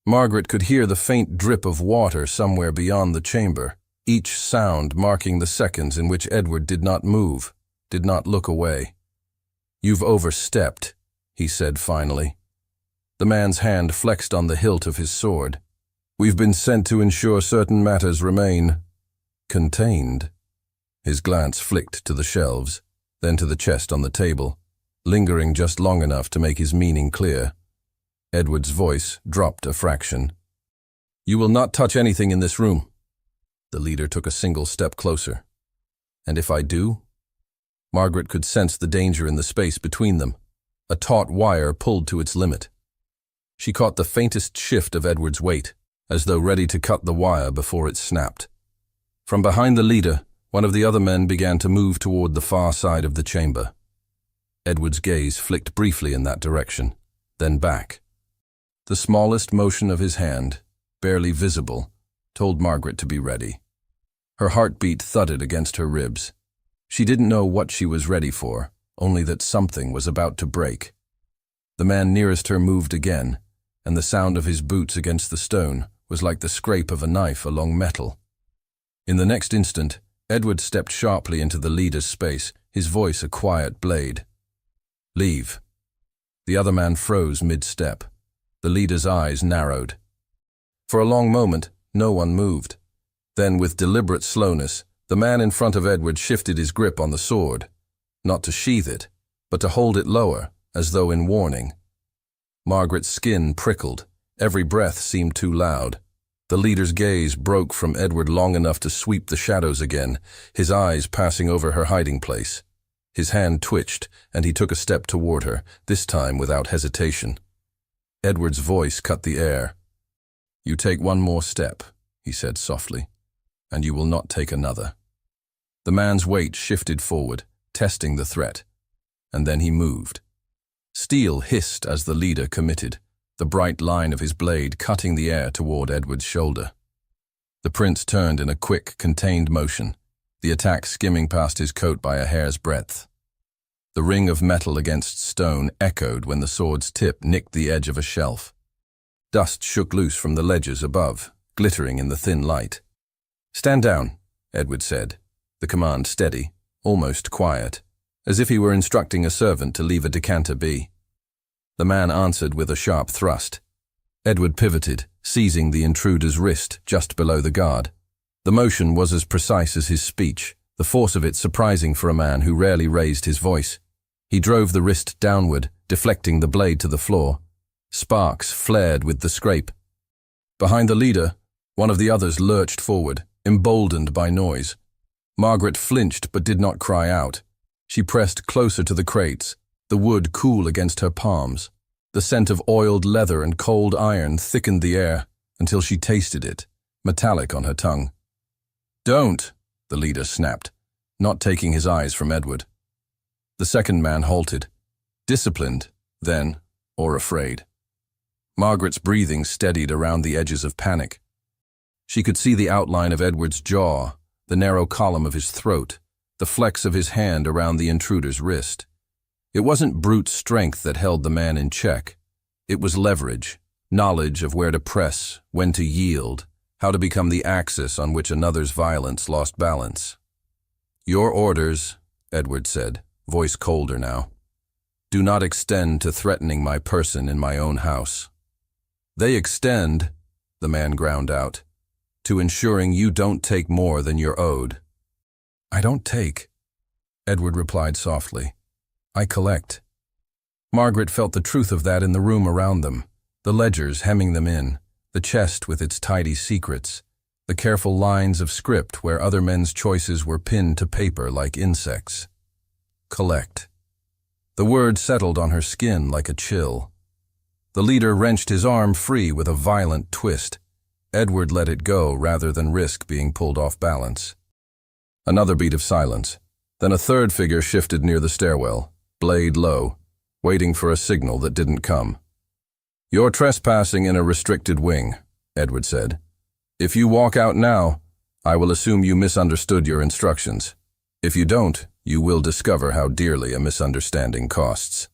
Margaret could hear the faint drip of water somewhere beyond the chamber, each sound marking the seconds in which Edward did not move, did not look away. "You've overstepped," he said finally. The man's hand flexed on the hilt of his sword. "We've been sent to ensure certain matters remain contained." His glance flicked to the shelves, then to the chest on the table, lingering just long enough to make his meaning clear. Edward's voice dropped a fraction. "You will not touch anything in this room." The leader took a single step closer. "And if I do?" Margaret could sense the danger in the space between them, a taut wire pulled to its limit. She caught the faintest shift of Edward's weight, as though ready to cut the wire before it snapped. From behind the leader, one of the other men began to move toward the far side of the chamber. Edward's gaze flicked briefly in that direction, then back. The smallest motion of his hand, barely visible, told Margaret to be ready. Her heartbeat thudded against her ribs. She didn't know what she was ready for, only that something was about to break. The man nearest her moved again, and the sound of his boots against the stone was like the scrape of a knife along metal. In the next instant, Edward stepped sharply into the leader's space, his voice a quiet blade. "Leave." The other man froze mid-step. The leader's eyes narrowed. For a long moment, no one moved. Then, with deliberate slowness, the man in front of Edward shifted his grip on the sword, not to sheath it, but to hold it lower, as though in warning. Margaret's skin prickled. Every breath seemed too loud. The leader's gaze broke from Edward long enough to sweep the shadows again, his eyes passing over her hiding place. His hand twitched, and he took a step toward her, this time without hesitation. Edward's voice cut the air. "You take one more step," he said softly, "and you will not take another." The man's weight shifted forward, testing the threat, and then he moved. Steel hissed as the leader committed, the bright line of his blade cutting the air toward Edward's shoulder. The prince turned in a quick, contained motion, the attack skimming past his coat by a hair's breadth. The ring of metal against stone echoed when the sword's tip nicked the edge of a shelf. Dust shook loose from the ledges above, glittering in the thin light. "Stand down," Edward said, the command steady, almost quiet, as if he were instructing a servant to leave a decanter be. The man answered with a sharp thrust. Edward pivoted, seizing the intruder's wrist just below the guard. The motion was as precise as his speech, the force of it surprising for a man who rarely raised his voice. He drove the wrist downward, deflecting the blade to the floor. Sparks flared with the scrape. Behind the leader, one of the others lurched forward, emboldened by noise. Margaret flinched but did not cry out. She pressed closer to the crates, the wood cool against her palms. The scent of oiled leather and cold iron thickened the air until she tasted it, metallic on her tongue. "Don't," the leader snapped, not taking his eyes from Edward. The second man halted, disciplined, then, or afraid. Margaret's breathing steadied around the edges of panic. She could see the outline of Edward's jaw, the narrow column of his throat, the flex of his hand around the intruder's wrist. It wasn't brute strength that held the man in check. It was leverage, knowledge of where to press, when to yield, how to become the axis on which another's violence lost balance. "Your orders," Edward said, voice colder now, "do not extend to threatening my person in my own house. They extend," the man ground out, "to ensuring you don't take more than you're owed." "I don't take," Edward replied softly. "I collect." Margaret felt the truth of that in the room around them, the ledgers hemming them in, the chest with its tidy secrets, the careful lines of script where other men's choices were pinned to paper like insects. Collect. The word settled on her skin like a chill. The leader wrenched his arm free with a violent twist. Edward let it go rather than risk being pulled off balance. Another beat of silence. Then a third figure shifted near the stairwell, blade low, waiting for a signal that didn't come. "You're trespassing in a restricted wing," Edward said. "If you walk out now, I will assume you misunderstood your instructions. If you don't, you will discover how dearly a misunderstanding costs."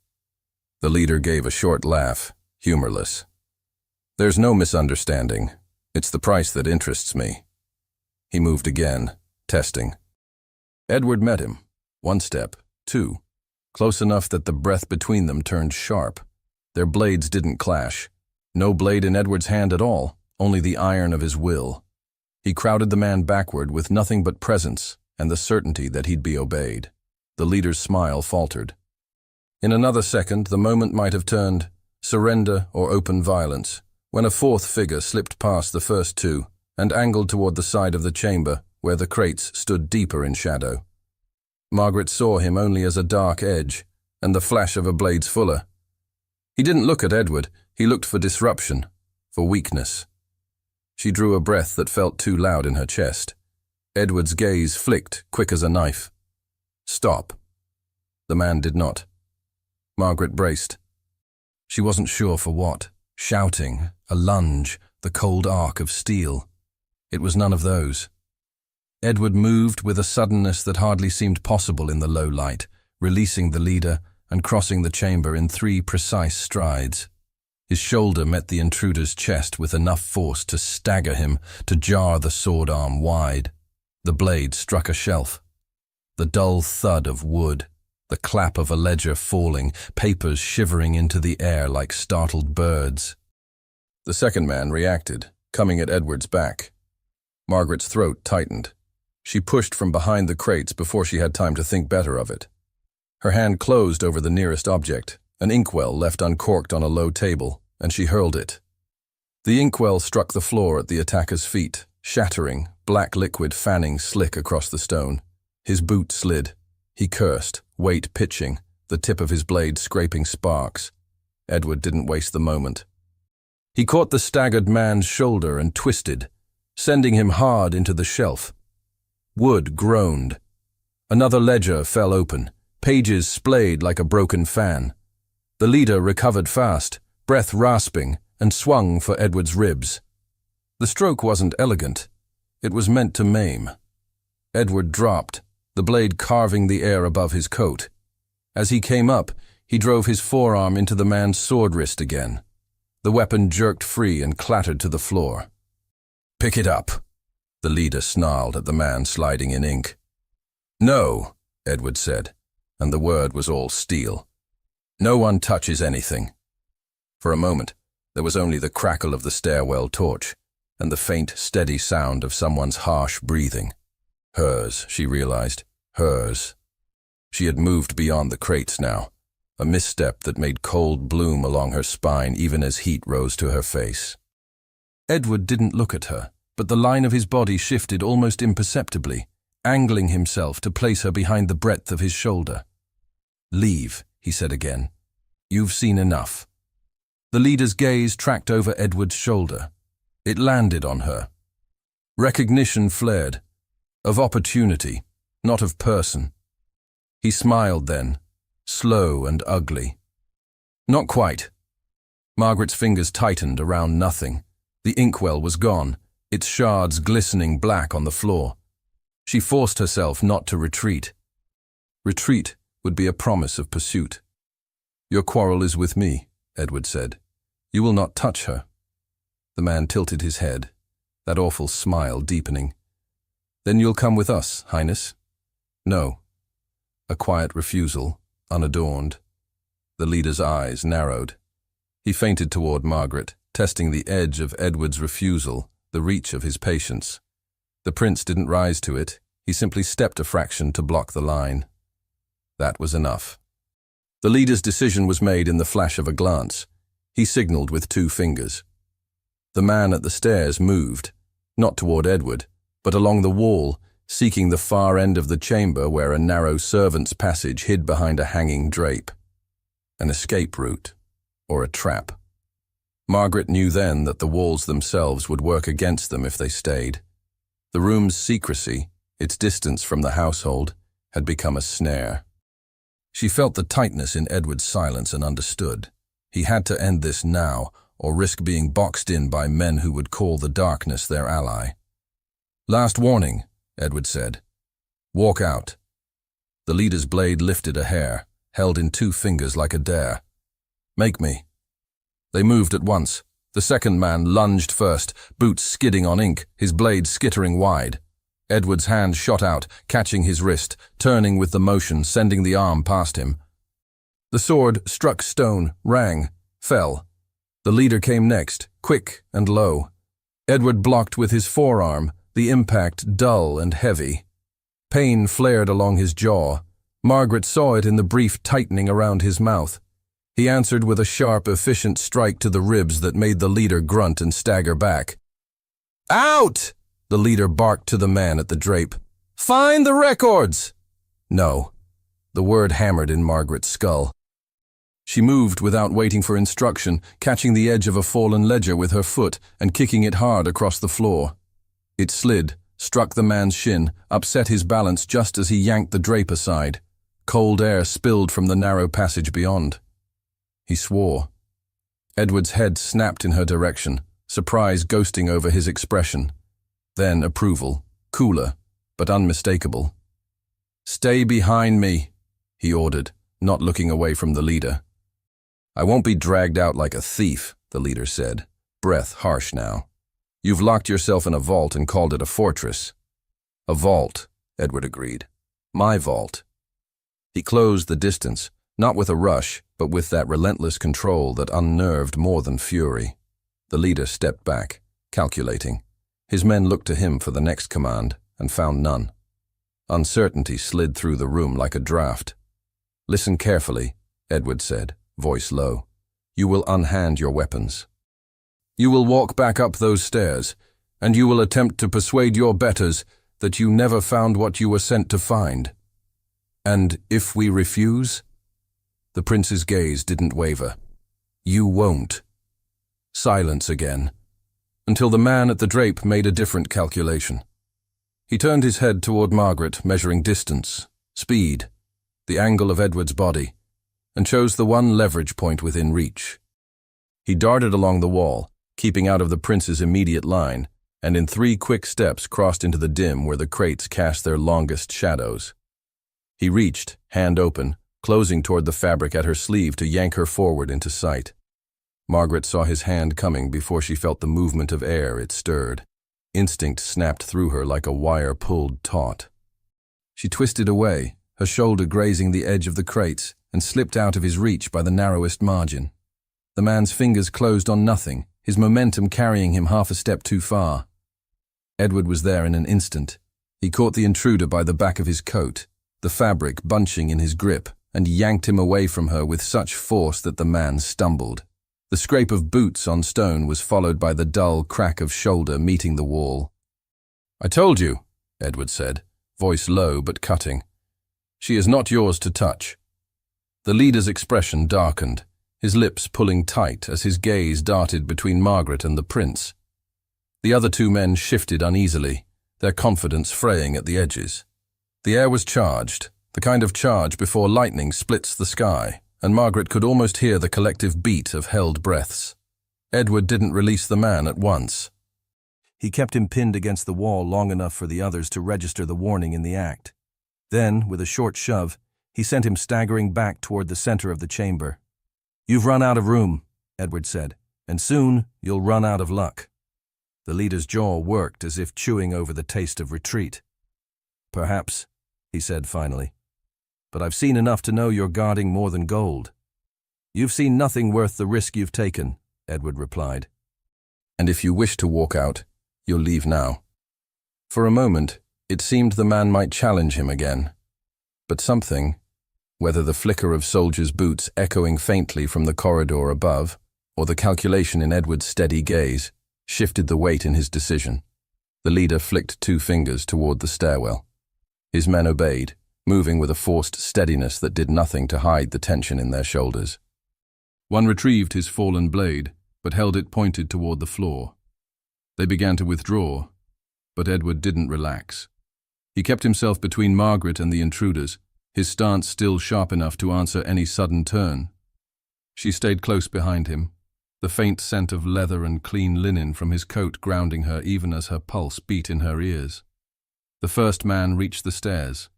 The leader gave a short laugh, humorless. "There's no misunderstanding. It's the price that interests me." He moved again, testing. Edward met him. One step, two. Close enough that the breath between them turned sharp. Their blades didn't clash. No blade in Edward's hand at all, only the iron of his will. He crowded the man backward with nothing but presence and the certainty that he'd be obeyed. The leader's smile faltered. In another second, the moment might have turned surrender or open violence, when a fourth figure slipped past the first two and angled toward the side of the chamber where the crates stood deeper in shadow. Margaret saw him only as a dark edge and the flash of a blade's fuller. He didn't look at Edward, he looked for disruption, for weakness. She drew a breath that felt too loud in her chest. Edward's gaze flicked, quick as a knife. "Stop." The man did not. Margaret braced. She wasn't sure for what. Shouting, a lunge, the cold arc of steel. It was none of those. Edward moved with a suddenness that hardly seemed possible in the low light, releasing the leader and crossing the chamber in 3 precise strides. His shoulder met the intruder's chest with enough force to stagger him, to jar the sword arm wide. The blade struck a shelf. The dull thud of wood, the clap of a ledger falling, papers shivering into the air like startled birds. The second man reacted, coming at Edward's back. Margaret's throat tightened. She pushed from behind the crates before she had time to think better of it. Her hand closed over the nearest object, an inkwell left uncorked on a low table, and she hurled it. The inkwell struck the floor at the attacker's feet, shattering, black liquid fanning slick across the stone. His boot slid. He cursed, weight pitching, the tip of his blade scraping sparks. Edward didn't waste the moment. He caught the staggered man's shoulder and twisted, sending him hard into the shelf. Wood groaned. Another ledger fell open, pages splayed like a broken fan. The leader recovered fast, breath rasping, and swung for Edward's ribs. The stroke wasn't elegant. It was meant to maim. Edward dropped, the blade carving the air above his coat. As he came up, he drove his forearm into the man's sword wrist again. The weapon jerked free and clattered to the floor. "Pick it up," the leader snarled at the man sliding in ink. "No," Edward said, and the word was all steel. "No one touches anything." For a moment, there was only the crackle of the stairwell torch and the faint, steady sound of someone's harsh breathing. Hers, she realized, hers. She had moved beyond the crates now, a misstep that made cold bloom along her spine even as heat rose to her face. Edward didn't look at her, but the line of his body shifted almost imperceptibly, angling himself to place her behind the breadth of his shoulder. "Leave," he said again. "You've seen enough." The leader's gaze tracked over Edward's shoulder. It landed on her. Recognition flared. Of opportunity, not of person. He smiled then, slow and ugly. "Not quite." Margaret's fingers tightened around nothing. The inkwell was gone, its shards glistening black on the floor. She forced herself not to retreat. Retreat would be a promise of pursuit. "Your quarrel is with me," Edward said. "You will not touch her." The man tilted his head, that awful smile deepening. "Then you'll come with us, Highness?" "No." A quiet refusal, unadorned. The leader's eyes narrowed. He feinted toward Margaret, testing the edge of Edward's refusal, the reach of his patience. The prince didn't rise to it. He simply stepped a fraction to block the line. That was enough. The leader's decision was made in the flash of a glance. He signaled with 2 fingers. The man at the stairs moved, not toward Edward, but along the wall, seeking the far end of the chamber where a narrow servant's passage hid behind a hanging drape. An escape route, or a trap. Margaret knew then that the walls themselves would work against them if they stayed. The room's secrecy, its distance from the household, had become a snare. She felt the tightness in Edward's silence and understood. He had to end this now, or risk being boxed in by men who would call the darkness their ally. "Last warning," Edward said. "Walk out." The leader's blade lifted a hair, held in 2 fingers like a dare. "Make me." They moved at once. The second man lunged first, boots skidding on ink, his blade skittering wide. Edward's hand shot out, catching his wrist, turning with the motion, sending the arm past him. The sword struck stone, rang, fell. The leader came next, quick and low. Edward blocked with his forearm, the impact dull and heavy. Pain flared along his jaw. Margaret saw it in the brief tightening around his mouth. He answered with a sharp, efficient strike to the ribs that made the leader grunt and stagger back. "Out!" the leader barked to the man at the drape. "Find the records!" "No." The word hammered in Margaret's skull. She moved without waiting for instruction, catching the edge of a fallen ledger with her foot and kicking it hard across the floor. It slid, struck the man's shin, upset his balance just as he yanked the drape aside. Cold air spilled from the narrow passage beyond. He swore. Edward's head snapped in her direction, surprise ghosting over his expression. Then approval, cooler, but unmistakable. "Stay behind me," he ordered, not looking away from the leader. "I won't be dragged out like a thief," the leader said, breath harsh now. "You've locked yourself in a vault and called it a fortress." "A vault," Edward agreed. "My vault." He closed the distance, not with a rush, but with that relentless control that unnerved more than fury. The leader stepped back, calculating. His men looked to him for the next command, and found none. Uncertainty slid through the room like a draft. "Listen carefully," Edward said, voice low. "You will unhand your weapons. You will walk back up those stairs, and you will attempt to persuade your betters that you never found what you were sent to find. And if we refuse?" The prince's gaze didn't waver. "You won't." Silence again, until the man at the drape made a different calculation. He turned his head toward Margaret, measuring distance, speed, the angle of Edward's body, and chose the one leverage point within reach. He darted along the wall, keeping out of the prince's immediate line, and in 3 quick steps crossed into the dim where the crates cast their longest shadows. He reached, hand open, closing toward the fabric at her sleeve to yank her forward into sight. Margaret saw his hand coming before she felt the movement of air it stirred. Instinct snapped through her like a wire pulled taut. She twisted away, her shoulder grazing the edge of the crates, and slipped out of his reach by the narrowest margin. The man's fingers closed on nothing, his momentum carrying him half a step too far. Edward was there in an instant. He caught the intruder by the back of his coat, the fabric bunching in his grip, and yanked him away from her with such force that the man stumbled. The scrape of boots on stone was followed by the dull crack of shoulder meeting the wall. "I told you," Edward said, voice low but cutting. "She is not yours to touch." The leader's expression darkened, his lips pulling tight as his gaze darted between Margaret and the prince. The other two men shifted uneasily, their confidence fraying at the edges. The air was charged, the kind of charge before lightning splits the sky, and Margaret could almost hear the collective beat of held breaths. Edward didn't release the man at once. He kept him pinned against the wall long enough for the others to register the warning in the act. Then, with a short shove, he sent him staggering back toward the center of the chamber. "You've run out of room," Edward said, "and soon you'll run out of luck." The leader's jaw worked as if chewing over the taste of retreat. "Perhaps," he said finally. "But I've seen enough to know you're guarding more than gold." "You've seen nothing worth the risk you've taken," Edward replied. "And if you wish to walk out, you'll leave now." For a moment, it seemed the man might challenge him again. But something, whether the flicker of soldiers' boots echoing faintly from the corridor above, or the calculation in Edward's steady gaze, shifted the weight in his decision. The leader flicked 2 fingers toward the stairwell. His men obeyed, moving with a forced steadiness that did nothing to hide the tension in their shoulders. One retrieved his fallen blade, but held it pointed toward the floor. They began to withdraw, but Edward didn't relax. He kept himself between Margaret and the intruders, his stance still sharp enough to answer any sudden turn. She stayed close behind him, the faint scent of leather and clean linen from his coat grounding her even as her pulse beat in her ears. The first man reached the stairs.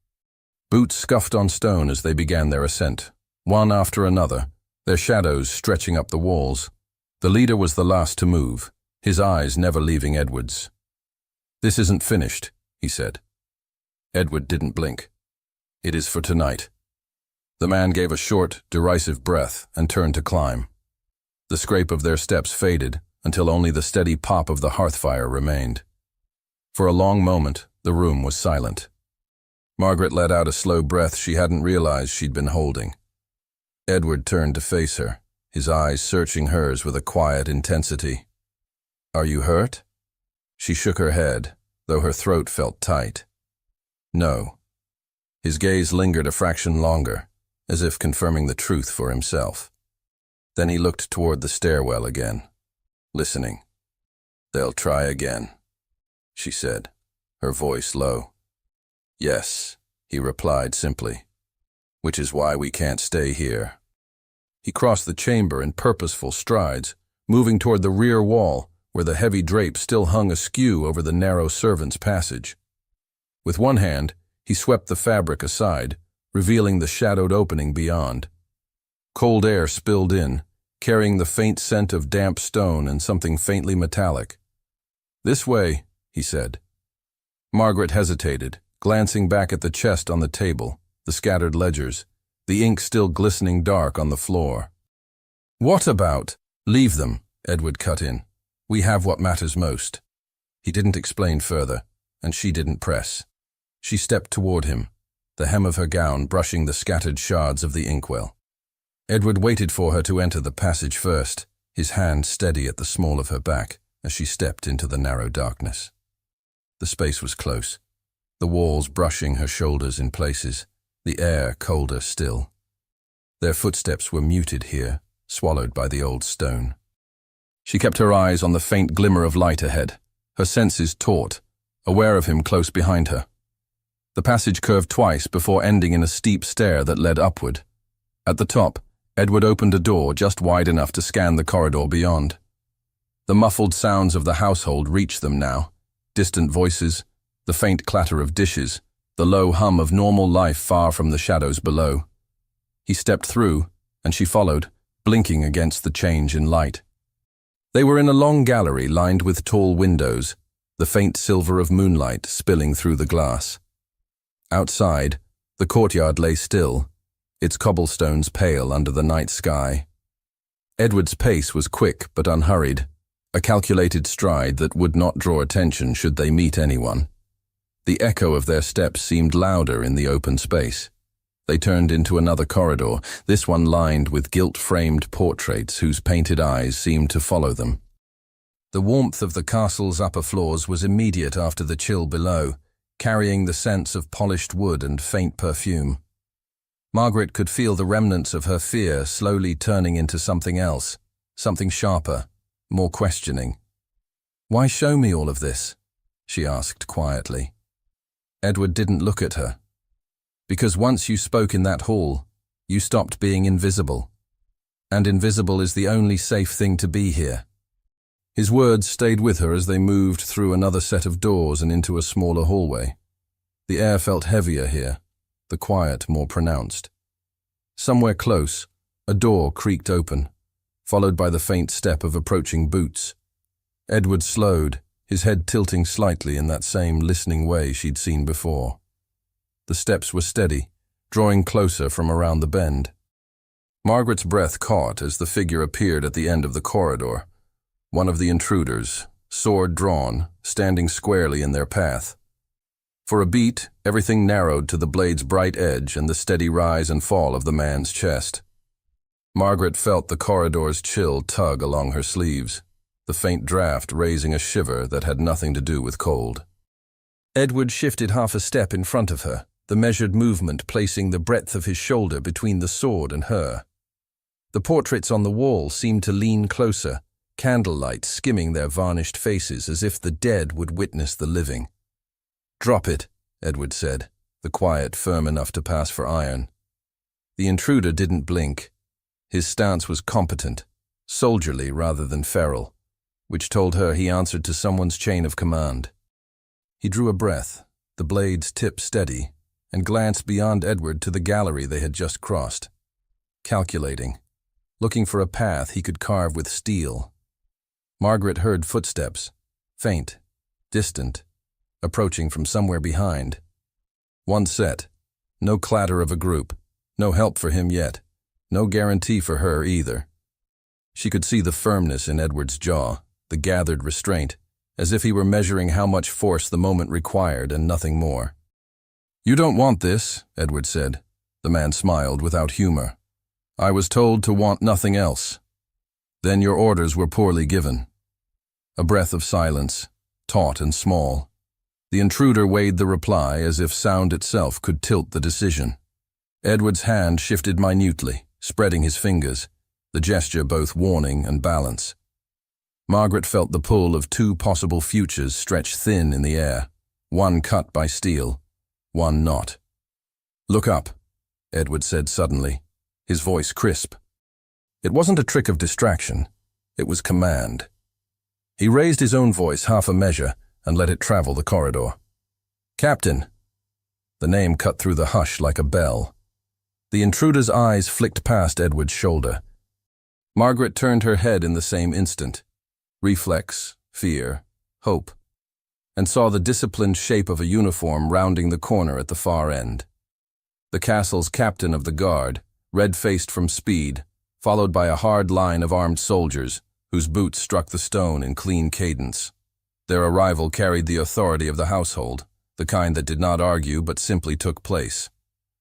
Boots scuffed on stone as they began their ascent, one after another, their shadows stretching up the walls. The leader was the last to move, his eyes never leaving Edward's. "This isn't finished," he said. Edward didn't blink. "It is for tonight." The man gave a short, derisive breath and turned to climb. The scrape of their steps faded until only the steady pop of the hearth fire remained. For a long moment, the room was silent. Margaret let out a slow breath she hadn't realized she'd been holding. Edward turned to face her, his eyes searching hers with a quiet intensity. "Are you hurt?" She shook her head, though her throat felt tight. "No." His gaze lingered a fraction longer, as if confirming the truth for himself. Then he looked toward the stairwell again, listening. "They'll try again," she said, her voice low. "Yes," he replied simply, "which is why we can't stay here." He crossed the chamber in purposeful strides, moving toward the rear wall, where the heavy drape still hung askew over the narrow servants' passage. With one hand, he swept the fabric aside, revealing the shadowed opening beyond. Cold air spilled in, carrying the faint scent of damp stone and something faintly metallic. "This way," he said. Margaret hesitated, glancing back at the chest on the table, the scattered ledgers, the ink still glistening dark on the floor. "What about?" "Leave them," Edward cut in. "We have what matters most." He didn't explain further, and she didn't press. She stepped toward him, the hem of her gown brushing the scattered shards of the inkwell. Edward waited for her to enter the passage first, his hand steady at the small of her back as she stepped into the narrow darkness. The space was close, the walls brushing her shoulders in places, the air colder still. Their footsteps were muted here, swallowed by the old stone. She kept her eyes on the faint glimmer of light ahead, her senses taut, aware of him close behind her. The passage curved twice before ending in a steep stair that led upward. At the top, Edward opened a door just wide enough to scan the corridor beyond. The muffled sounds of the household reached them now, distant voices, the faint clatter of dishes, the low hum of normal life far from the shadows below. He stepped through, and she followed, blinking against the change in light. They were in a long gallery lined with tall windows, the faint silver of moonlight spilling through the glass. Outside, the courtyard lay still, its cobblestones pale under the night sky. Edward's pace was quick but unhurried, a calculated stride that would not draw attention should they meet anyone. The echo of their steps seemed louder in the open space. They turned into another corridor, this one lined with gilt-framed portraits whose painted eyes seemed to follow them. The warmth of the castle's upper floors was immediate after the chill below, carrying the sense of polished wood and faint perfume. Margaret could feel the remnants of her fear slowly turning into something else, something sharper, more questioning. "Why show me all of this?" she asked quietly. Edward didn't look at her. "Because once you spoke in that hall, you stopped being invisible. And invisible is the only safe thing to be here." His words stayed with her as they moved through another set of doors and into a smaller hallway. The air felt heavier here, the quiet more pronounced. Somewhere close, a door creaked open, followed by the faint step of approaching boots. Edward slowed, his head tilting slightly in that same listening way she'd seen before. The steps were steady, drawing closer from around the bend. Margaret's breath caught as the figure appeared at the end of the corridor, one of the intruders, sword drawn, standing squarely in their path. For a beat, everything narrowed to the blade's bright edge and the steady rise and fall of the man's chest. Margaret felt the corridor's chill tug along her sleeves, the faint draft raising a shiver that had nothing to do with cold. Edward shifted half a step in front of her, the measured movement placing the breadth of his shoulder between the sword and her. The portraits on the wall seemed to lean closer, candlelight skimming their varnished faces as if the dead would witness the living. "Drop it," Edward said, the quiet firm enough to pass for iron. The intruder didn't blink. His stance was competent, soldierly rather than feral, which told her he answered to someone's chain of command. He drew a breath, the blade's tip steady, and glanced beyond Edward to the gallery they had just crossed. Calculating, looking for a path he could carve with steel. Margaret heard footsteps, faint, distant, approaching from somewhere behind. One set, no clatter of a group, no help for him yet, no guarantee for her either. She could see the firmness in Edward's jaw, the gathered restraint, as if he were measuring how much force the moment required and nothing more. "You don't want this," Edward said. The man smiled without humor. "I was told to want nothing else. Then your orders were poorly given." A breath of silence, taut and small. The intruder weighed the reply as if sound itself could tilt the decision. Edward's hand shifted minutely, spreading his fingers, the gesture both warning and balance. Margaret felt the pull of two possible futures stretch thin in the air, one cut by steel, one not. "Look up," Edward said suddenly, his voice crisp. It wasn't a trick of distraction, it was command. He raised his own voice half a measure and let it travel the corridor. "Captain." The name cut through the hush like a bell. The intruder's eyes flicked past Edward's shoulder. Margaret turned her head in the same instant. Reflex, fear, hope, and saw the disciplined shape of a uniform rounding the corner at the far end. The castle's captain of the guard, red-faced from speed, followed by a hard line of armed soldiers, whose boots struck the stone in clean cadence. Their arrival carried the authority of the household, the kind that did not argue but simply took place.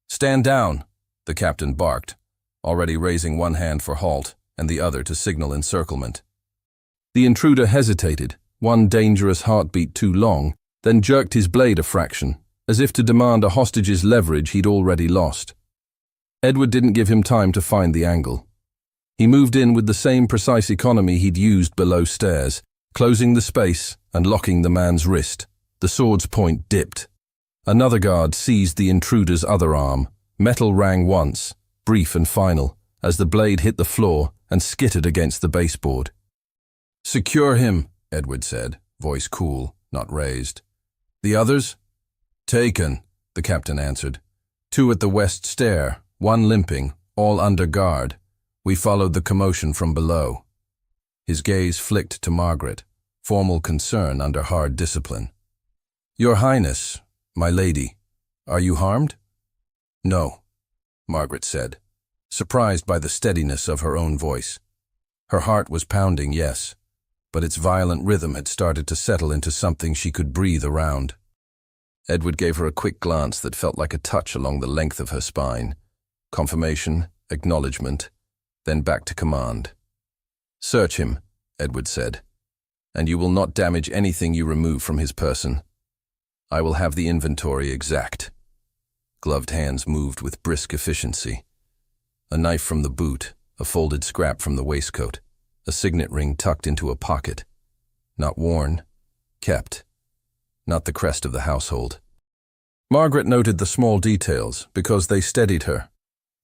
"Stand down," the captain barked, already raising one hand for halt and the other to signal encirclement. The intruder hesitated, one dangerous heartbeat too long, then jerked his blade a fraction, as if to demand a hostage's leverage he'd already lost. Edward didn't give him time to find the angle. He moved in with the same precise economy he'd used below stairs, closing the space and locking the man's wrist. The sword's point dipped. Another guard seized the intruder's other arm. Metal rang once, brief and final, as the blade hit the floor and skittered against the baseboard. "Secure him," Edward said, voice cool, not raised. "The others?" "Taken," the captain answered. "Two at the west stair, one limping, all under guard. We followed the commotion from below. His gaze flicked to Margaret, formal concern under hard discipline. Your Highness, my lady, are you harmed? No, Margaret said, surprised by the steadiness of her own voice. Her heart was pounding, yes, but its violent rhythm had started to settle into something she could breathe around. Edward gave her a quick glance that felt like a touch along the length of her spine. Confirmation, acknowledgement, then back to command. Search him, Edward said, and you will not damage anything you remove from his person. I will have the inventory exact. Gloved hands moved with brisk efficiency. A knife from the boot, a folded scrap from the waistcoat, a signet ring tucked into a pocket. Not worn, kept. Not the crest of the household. Margaret noted the small details because they steadied her.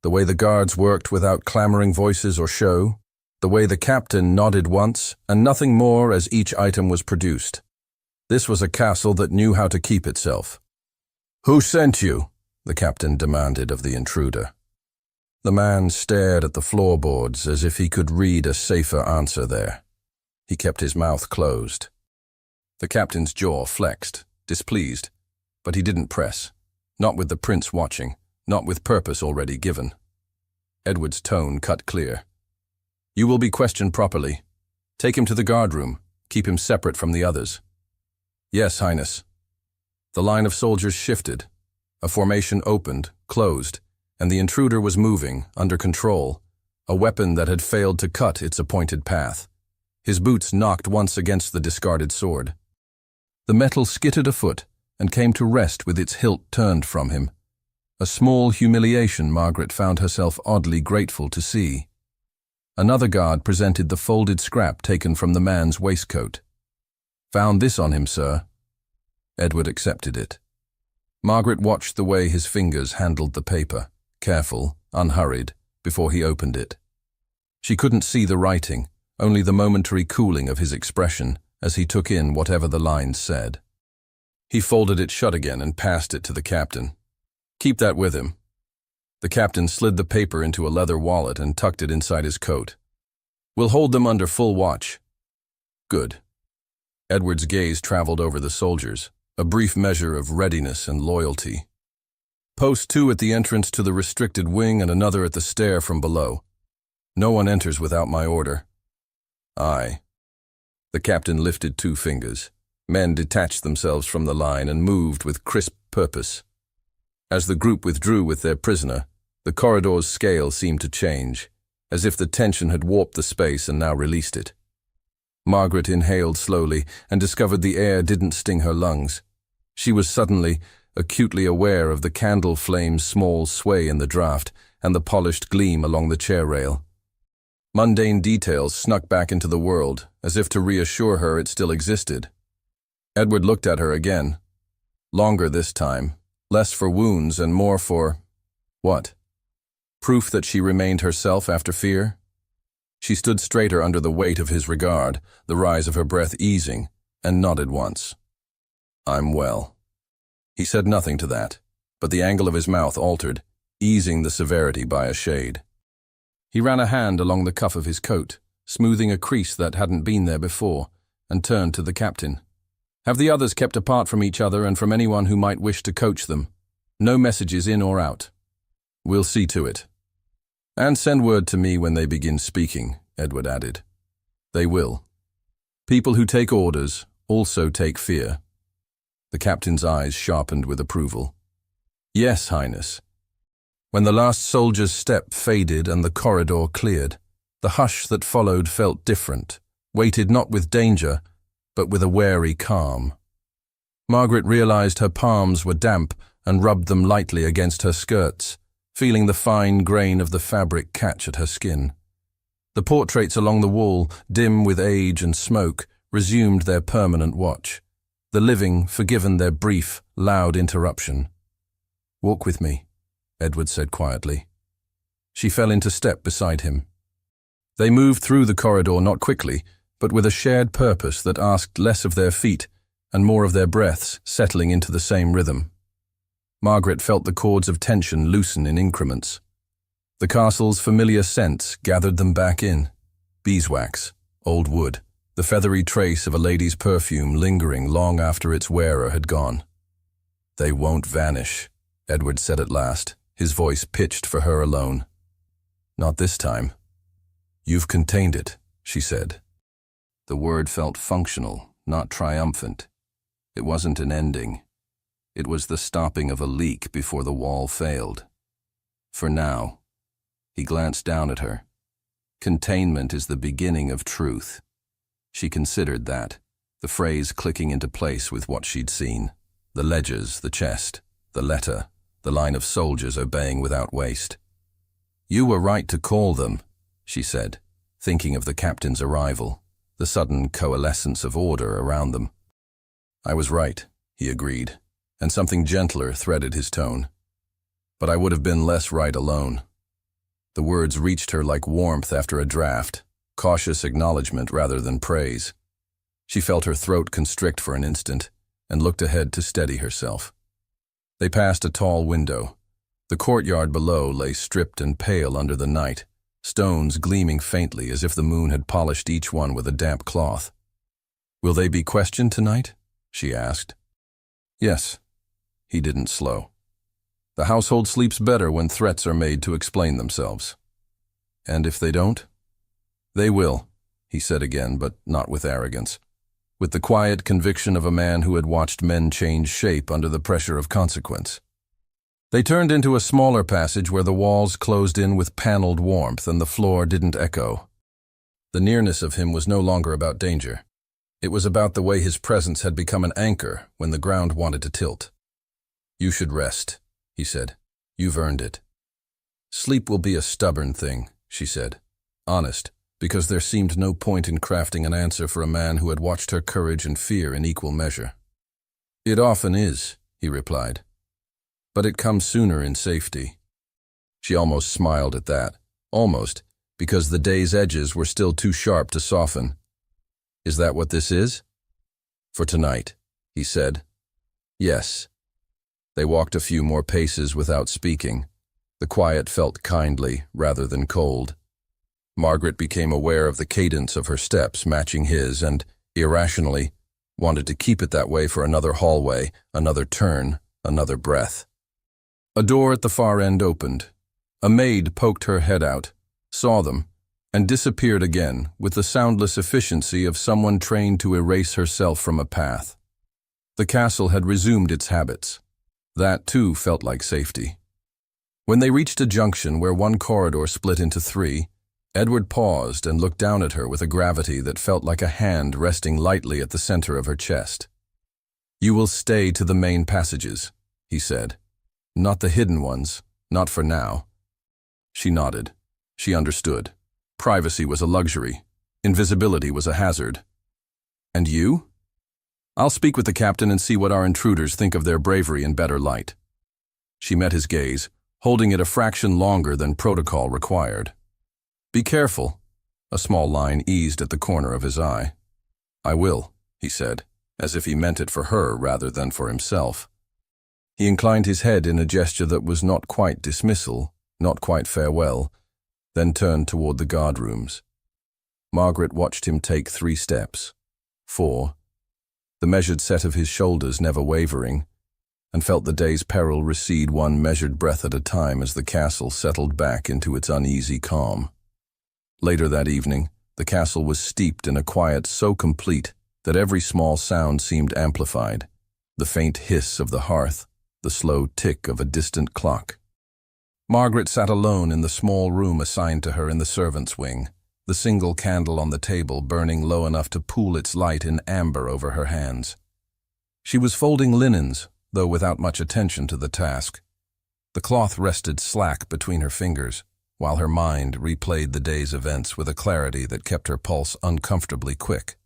The way the guards worked without clamoring voices or show, the way the captain nodded once and nothing more as each item was produced. This was a castle that knew how to keep itself. Who sent you? The captain demanded of the intruder. The man stared at the floorboards as if he could read a safer answer there. He kept his mouth closed. The captain's jaw flexed, displeased, but he didn't press. Not with the prince watching, not with purpose already given. Edward's tone cut clear. You will be questioned properly. Take him to the guardroom. Keep him separate from the others. Yes, Highness. The line of soldiers shifted. A formation opened, closed, and the intruder was moving, under control, a weapon that had failed to cut its appointed path. His boots knocked once against the discarded sword. The metal skittered a foot and came to rest with its hilt turned from him. A small humiliation Margaret found herself oddly grateful to see. Another guard presented the folded scrap taken from the man's waistcoat. Found this on him, sir. Edward accepted it. Margaret watched the way his fingers handled the paper, careful, unhurried, before he opened it. She couldn't see the writing, only the momentary cooling of his expression as he took in whatever the lines said. He folded it shut again and passed it to the captain. Keep that with him. The captain slid the paper into a leather wallet and tucked it inside his coat. We'll hold them under full watch. Good. Edward's gaze traveled over the soldiers, a brief measure of readiness and loyalty. Post 2 at the entrance to the restricted wing and another at the stair from below. No one enters without my order. Aye. The captain lifted 2 fingers. Men detached themselves from the line and moved with crisp purpose. As the group withdrew with their prisoner, the corridor's scale seemed to change, as if the tension had warped the space and now released it. Margaret inhaled slowly and discovered the air didn't sting her lungs. She was suddenly, acutely aware of the candle flame's small sway in the draught and the polished gleam along the chair rail. Mundane details snuck back into the world, as if to reassure her it still existed. Edward looked at her again. Longer this time, less for wounds and more for… what? Proof that she remained herself after fear? She stood straighter under the weight of his regard, the rise of her breath easing, and nodded once. I'm well. He said nothing to that, but the angle of his mouth altered, easing the severity by a shade. He ran a hand along the cuff of his coat, smoothing a crease that hadn't been there before, and turned to the captain. Have the others kept apart from each other and from anyone who might wish to coach them? No messages in or out. We'll see to it. And send word to me when they begin speaking, Edward added. They will. People who take orders also take fear. The captain's eyes sharpened with approval. Yes, Highness. When the last soldier's step faded and the corridor cleared, the hush that followed felt different, weighted not with danger, but with a wary calm. Margaret realized her palms were damp and rubbed them lightly against her skirts, feeling the fine grain of the fabric catch at her skin. The portraits along the wall, dim with age and smoke, resumed their permanent watch, the living forgiven their brief, loud interruption. Walk with me, Edward said quietly. She fell into step beside him. They moved through the corridor not quickly, but with a shared purpose that asked less of their feet and more of their breaths settling into the same rhythm. Margaret felt the cords of tension loosen in increments. The castle's familiar scents gathered them back in. Beeswax, old wood, the feathery trace of a lady's perfume lingering long after its wearer had gone. "They won't vanish," Edward said at last, his voice pitched for her alone. "Not this time." "You've contained it," she said. The word felt functional, not triumphant. It wasn't an ending. It was the stopping of a leak before the wall failed. For now. He glanced down at her. Containment is the beginning of truth. She considered that, the phrase clicking into place with what she'd seen. The ledgers, the chest, the letter, the line of soldiers obeying without waste. "You were right to call them," she said, thinking of the captain's arrival, the sudden coalescence of order around them. "I was right," he agreed, and something gentler threaded his tone. "But I would have been less right alone." The words reached her like warmth after a draft, cautious acknowledgement rather than praise. She felt her throat constrict for an instant and looked ahead to steady herself. They passed a tall window. The courtyard below lay stripped and pale under the night, stones gleaming faintly as if the moon had polished each one with a damp cloth. "Will they be questioned tonight?" she asked. "Yes." He didn't slow. "The household sleeps better when threats are made to explain themselves." "And if they don't?" "They will," he said again, but not with arrogance, with the quiet conviction of a man who had watched men change shape under the pressure of consequence. They turned into a smaller passage where the walls closed in with paneled warmth and the floor didn't echo. The nearness of him was no longer about danger. It was about the way his presence had become an anchor when the ground wanted to tilt. "You should rest," he said. "You've earned it." "Sleep will be a stubborn thing," she said. Honest, because there seemed no point in crafting an answer for a man who had watched her courage and fear in equal measure. "It often is," he replied. "But it comes sooner in safety." She almost smiled at that, almost, because the day's edges were still too sharp to soften. "Is that what this is?" "For tonight," he said. "Yes." They walked a few more paces without speaking. The quiet felt kindly rather than cold. Margaret became aware of the cadence of her steps matching his and, irrationally, wanted to keep it that way for another hallway, another turn, another breath. A door at the far end opened. A maid poked her head out, saw them, and disappeared again with the soundless efficiency of someone trained to erase herself from a path. The castle had resumed its habits. That, too, felt like safety. When they reached a junction where one corridor split into three, Edward paused and looked down at her with a gravity that felt like a hand resting lightly at the center of her chest. "You will stay to the main passages," he said. "Not the hidden ones, not for now." She nodded. She understood. Privacy was a luxury. Invisibility was a hazard. "And you?" "I'll speak with the captain and see what our intruders think of their bravery in better light." She met his gaze, holding it a fraction longer than protocol required. "Be careful." A small line eased at the corner of his eye. "I will," he said, as if he meant it for her rather than for himself. He inclined his head in a gesture that was not quite dismissal, not quite farewell, then turned toward the guard rooms. Margaret watched him take 3 steps, 4, the measured set of his shoulders never wavering, and felt the day's peril recede one measured breath at a time as the castle settled back into its uneasy calm. Later that evening, the castle was steeped in a quiet so complete that every small sound seemed amplified, the faint hiss of the hearth, the slow tick of a distant clock. Margaret sat alone in the small room assigned to her in the servants' wing, the single candle on the table burning low enough to pool its light in amber over her hands. She was folding linens, though without much attention to the task. The cloth rested slack between her fingers, while her mind replayed the day's events with a clarity that kept her pulse uncomfortably quick.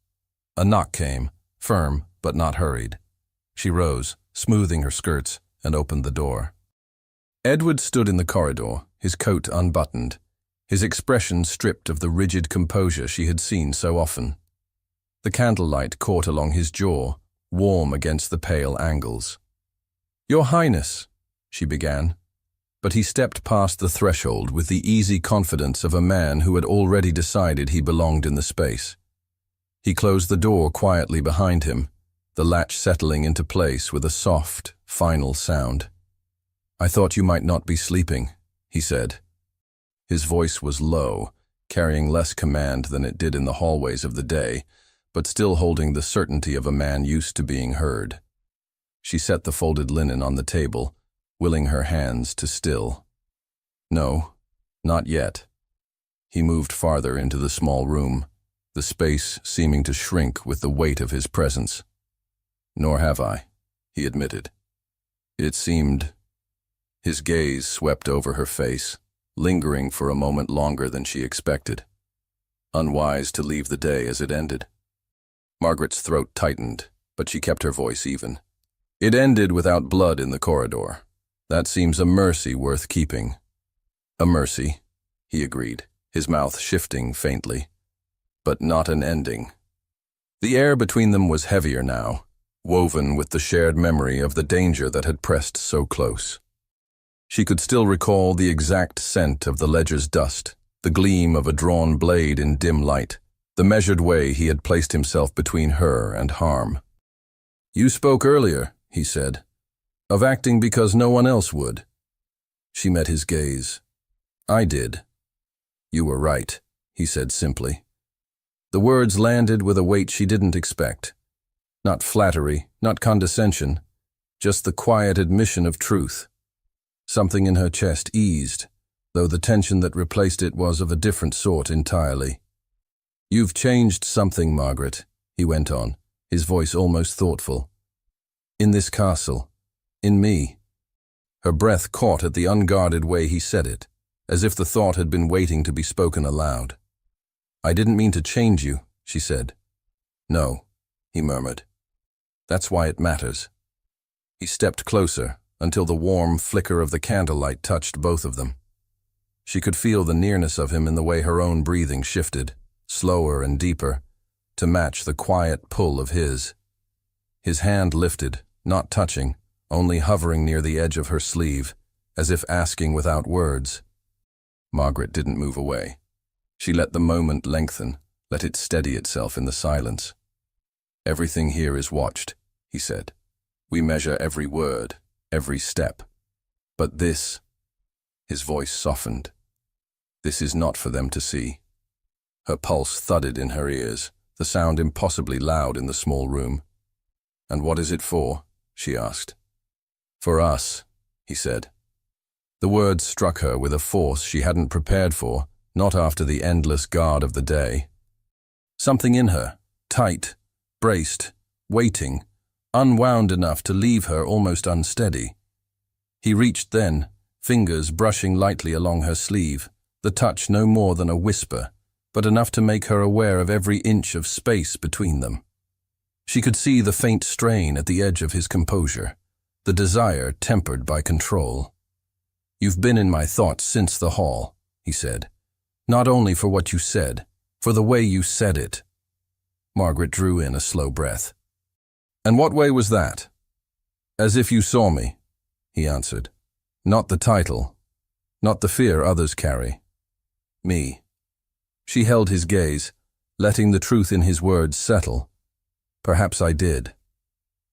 A knock came, firm but not hurried. She rose, smoothing her skirts, and opened the door. Edward stood in the corridor, his coat unbuttoned, his expression stripped of the rigid composure she had seen so often. The candlelight caught along his jaw, warm against the pale angles. "Your Highness," she began. but he stepped past the threshold with the easy confidence of a man who had already decided he belonged in the space. He closed the door quietly behind him, the latch settling into place with a soft, final sound. "I thought you might not be sleeping," he said. His voice was low, carrying less command than it did in the hallways of the day, but still holding the certainty of a man used to being heard. She set the folded linen on the table, willing her hands to still. "No, not yet." He moved farther into the small room, the space seeming to shrink with the weight of his presence. "Nor have I," he admitted. It seemed. His gaze swept over her face, lingering for a moment longer than she expected. Unwise to leave the day as it ended. Margaret's throat tightened, but she kept her voice even. "It ended without blood in the corridor. That seems a mercy worth keeping." "A mercy," he agreed, his mouth shifting faintly. "But not an ending." The air between them was heavier now, woven with the shared memory of the danger that had pressed so close. She could still recall the exact scent of the ledger's dust, the gleam of a drawn blade in dim light, the measured way he had placed himself between her and harm. "You spoke earlier," he said, "of acting because no one else would." She met his gaze. "I did." "You were right," he said simply. The words landed with a weight she didn't expect. Not flattery, not condescension, just the quiet admission of truth. Something in her chest eased, though the tension that replaced it was of a different sort entirely. "You've changed something, Margaret," he went on, his voice almost thoughtful. "In this castle. In me." Her breath caught at the unguarded way he said it, as if the thought had been waiting to be spoken aloud. "I didn't mean to change you," she said. "No," he murmured. "That's why it matters." He stepped closer, until the warm flicker of the candlelight touched both of them. She could feel the nearness of him in the way her own breathing shifted, slower and deeper, to match the quiet pull of his. His hand lifted, not touching, only hovering near the edge of her sleeve, as if asking without words. Margaret didn't move away. She let the moment lengthen, let it steady itself in the silence. "Everything here is watched," he said. "We measure every word, every step. But this," his voice softened, "this is not for them to see." Her pulse thudded in her ears, the sound impossibly loud in the small room. "And what is it for?" she asked. "For us," he said. The words struck her with a force she hadn't prepared for, not after the endless guard of the day. Something in her, tight, braced, waiting, unwound enough to leave her almost unsteady. He reached then, fingers brushing lightly along her sleeve, the touch no more than a whisper, but enough to make her aware of every inch of space between them. She could see the faint strain at the edge of his composure, the desire tempered by control. "You've been in my thoughts since the hall," he said. "Not only for what you said, for the way you said it." Margaret drew in a slow breath. "And what way was that?" "As if you saw me," he answered. "Not the title, not the fear others carry. Me." She held his gaze, letting the truth in his words settle. "Perhaps I did."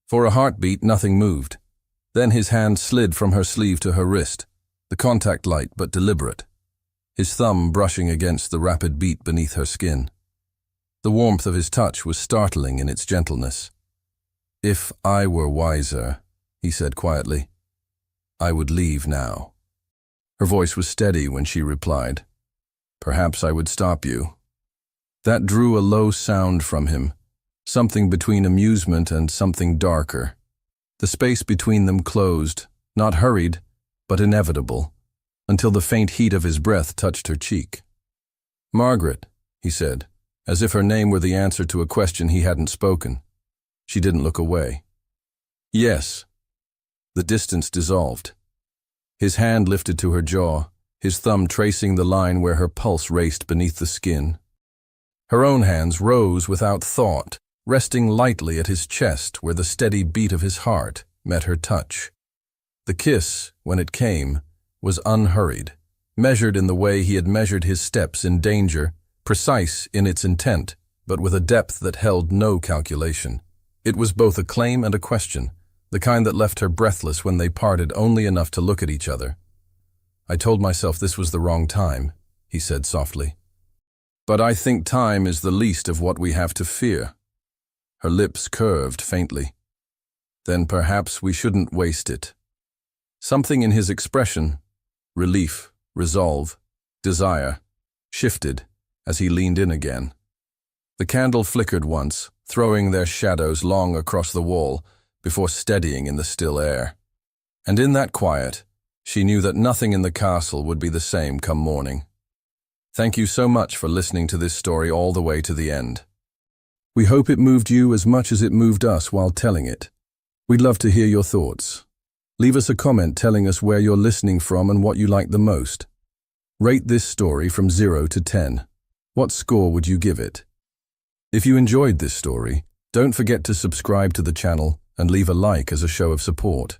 For a heartbeat, nothing moved. Then his hand slid from her sleeve to her wrist, the contact light but deliberate, his thumb brushing against the rapid beat beneath her skin. The warmth of his touch was startling in its gentleness. "If I were wiser," he said quietly, "I would leave now." Her voice was steady when she replied, "Perhaps I would stop you." That drew a low sound from him, something between amusement and something darker. The space between them closed, not hurried, but inevitable, until the faint heat of his breath touched her cheek. "Margaret," he said, as if her name were the answer to a question he hadn't spoken. She didn't look away. "Yes." The distance dissolved. His hand lifted to her jaw, his thumb tracing the line where her pulse raced beneath the skin. Her own hands rose without thought, resting lightly at his chest where the steady beat of his heart met her touch. The kiss, when it came, was unhurried, measured in the way he had measured his steps in danger, precise in its intent, but with a depth that held no calculation. It was both a claim and a question, the kind that left her breathless when they parted only enough to look at each other. "I told myself this was the wrong time," he said softly. "But I think time is the least of what we have to fear." Her lips curved faintly. "Then perhaps we shouldn't waste it." Something in his expression, relief, resolve, desire, shifted as he leaned in again. The candle flickered once, throwing their shadows long across the wall before steadying in the still air. And in that quiet, she knew that nothing in the castle would be the same come morning. Thank you so much for listening to this story all the way to the end. We hope it moved you as much as it moved us while telling it. We'd love to hear your thoughts. Leave us a comment telling us where you're listening from and what you like the most. Rate this story from 0 to 10. What score would you give it? If you enjoyed this story, don't forget to subscribe to the channel and leave a like as a show of support.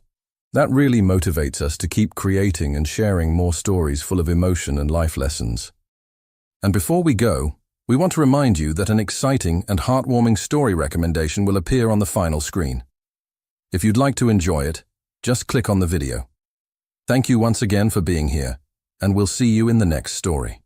That really motivates us to keep creating and sharing more stories full of emotion and life lessons. And before we go, we want to remind you that an exciting and heartwarming story recommendation will appear on the final screen. If you'd like to enjoy it, just click on the video. Thank you once again for being here, and we'll see you in the next story.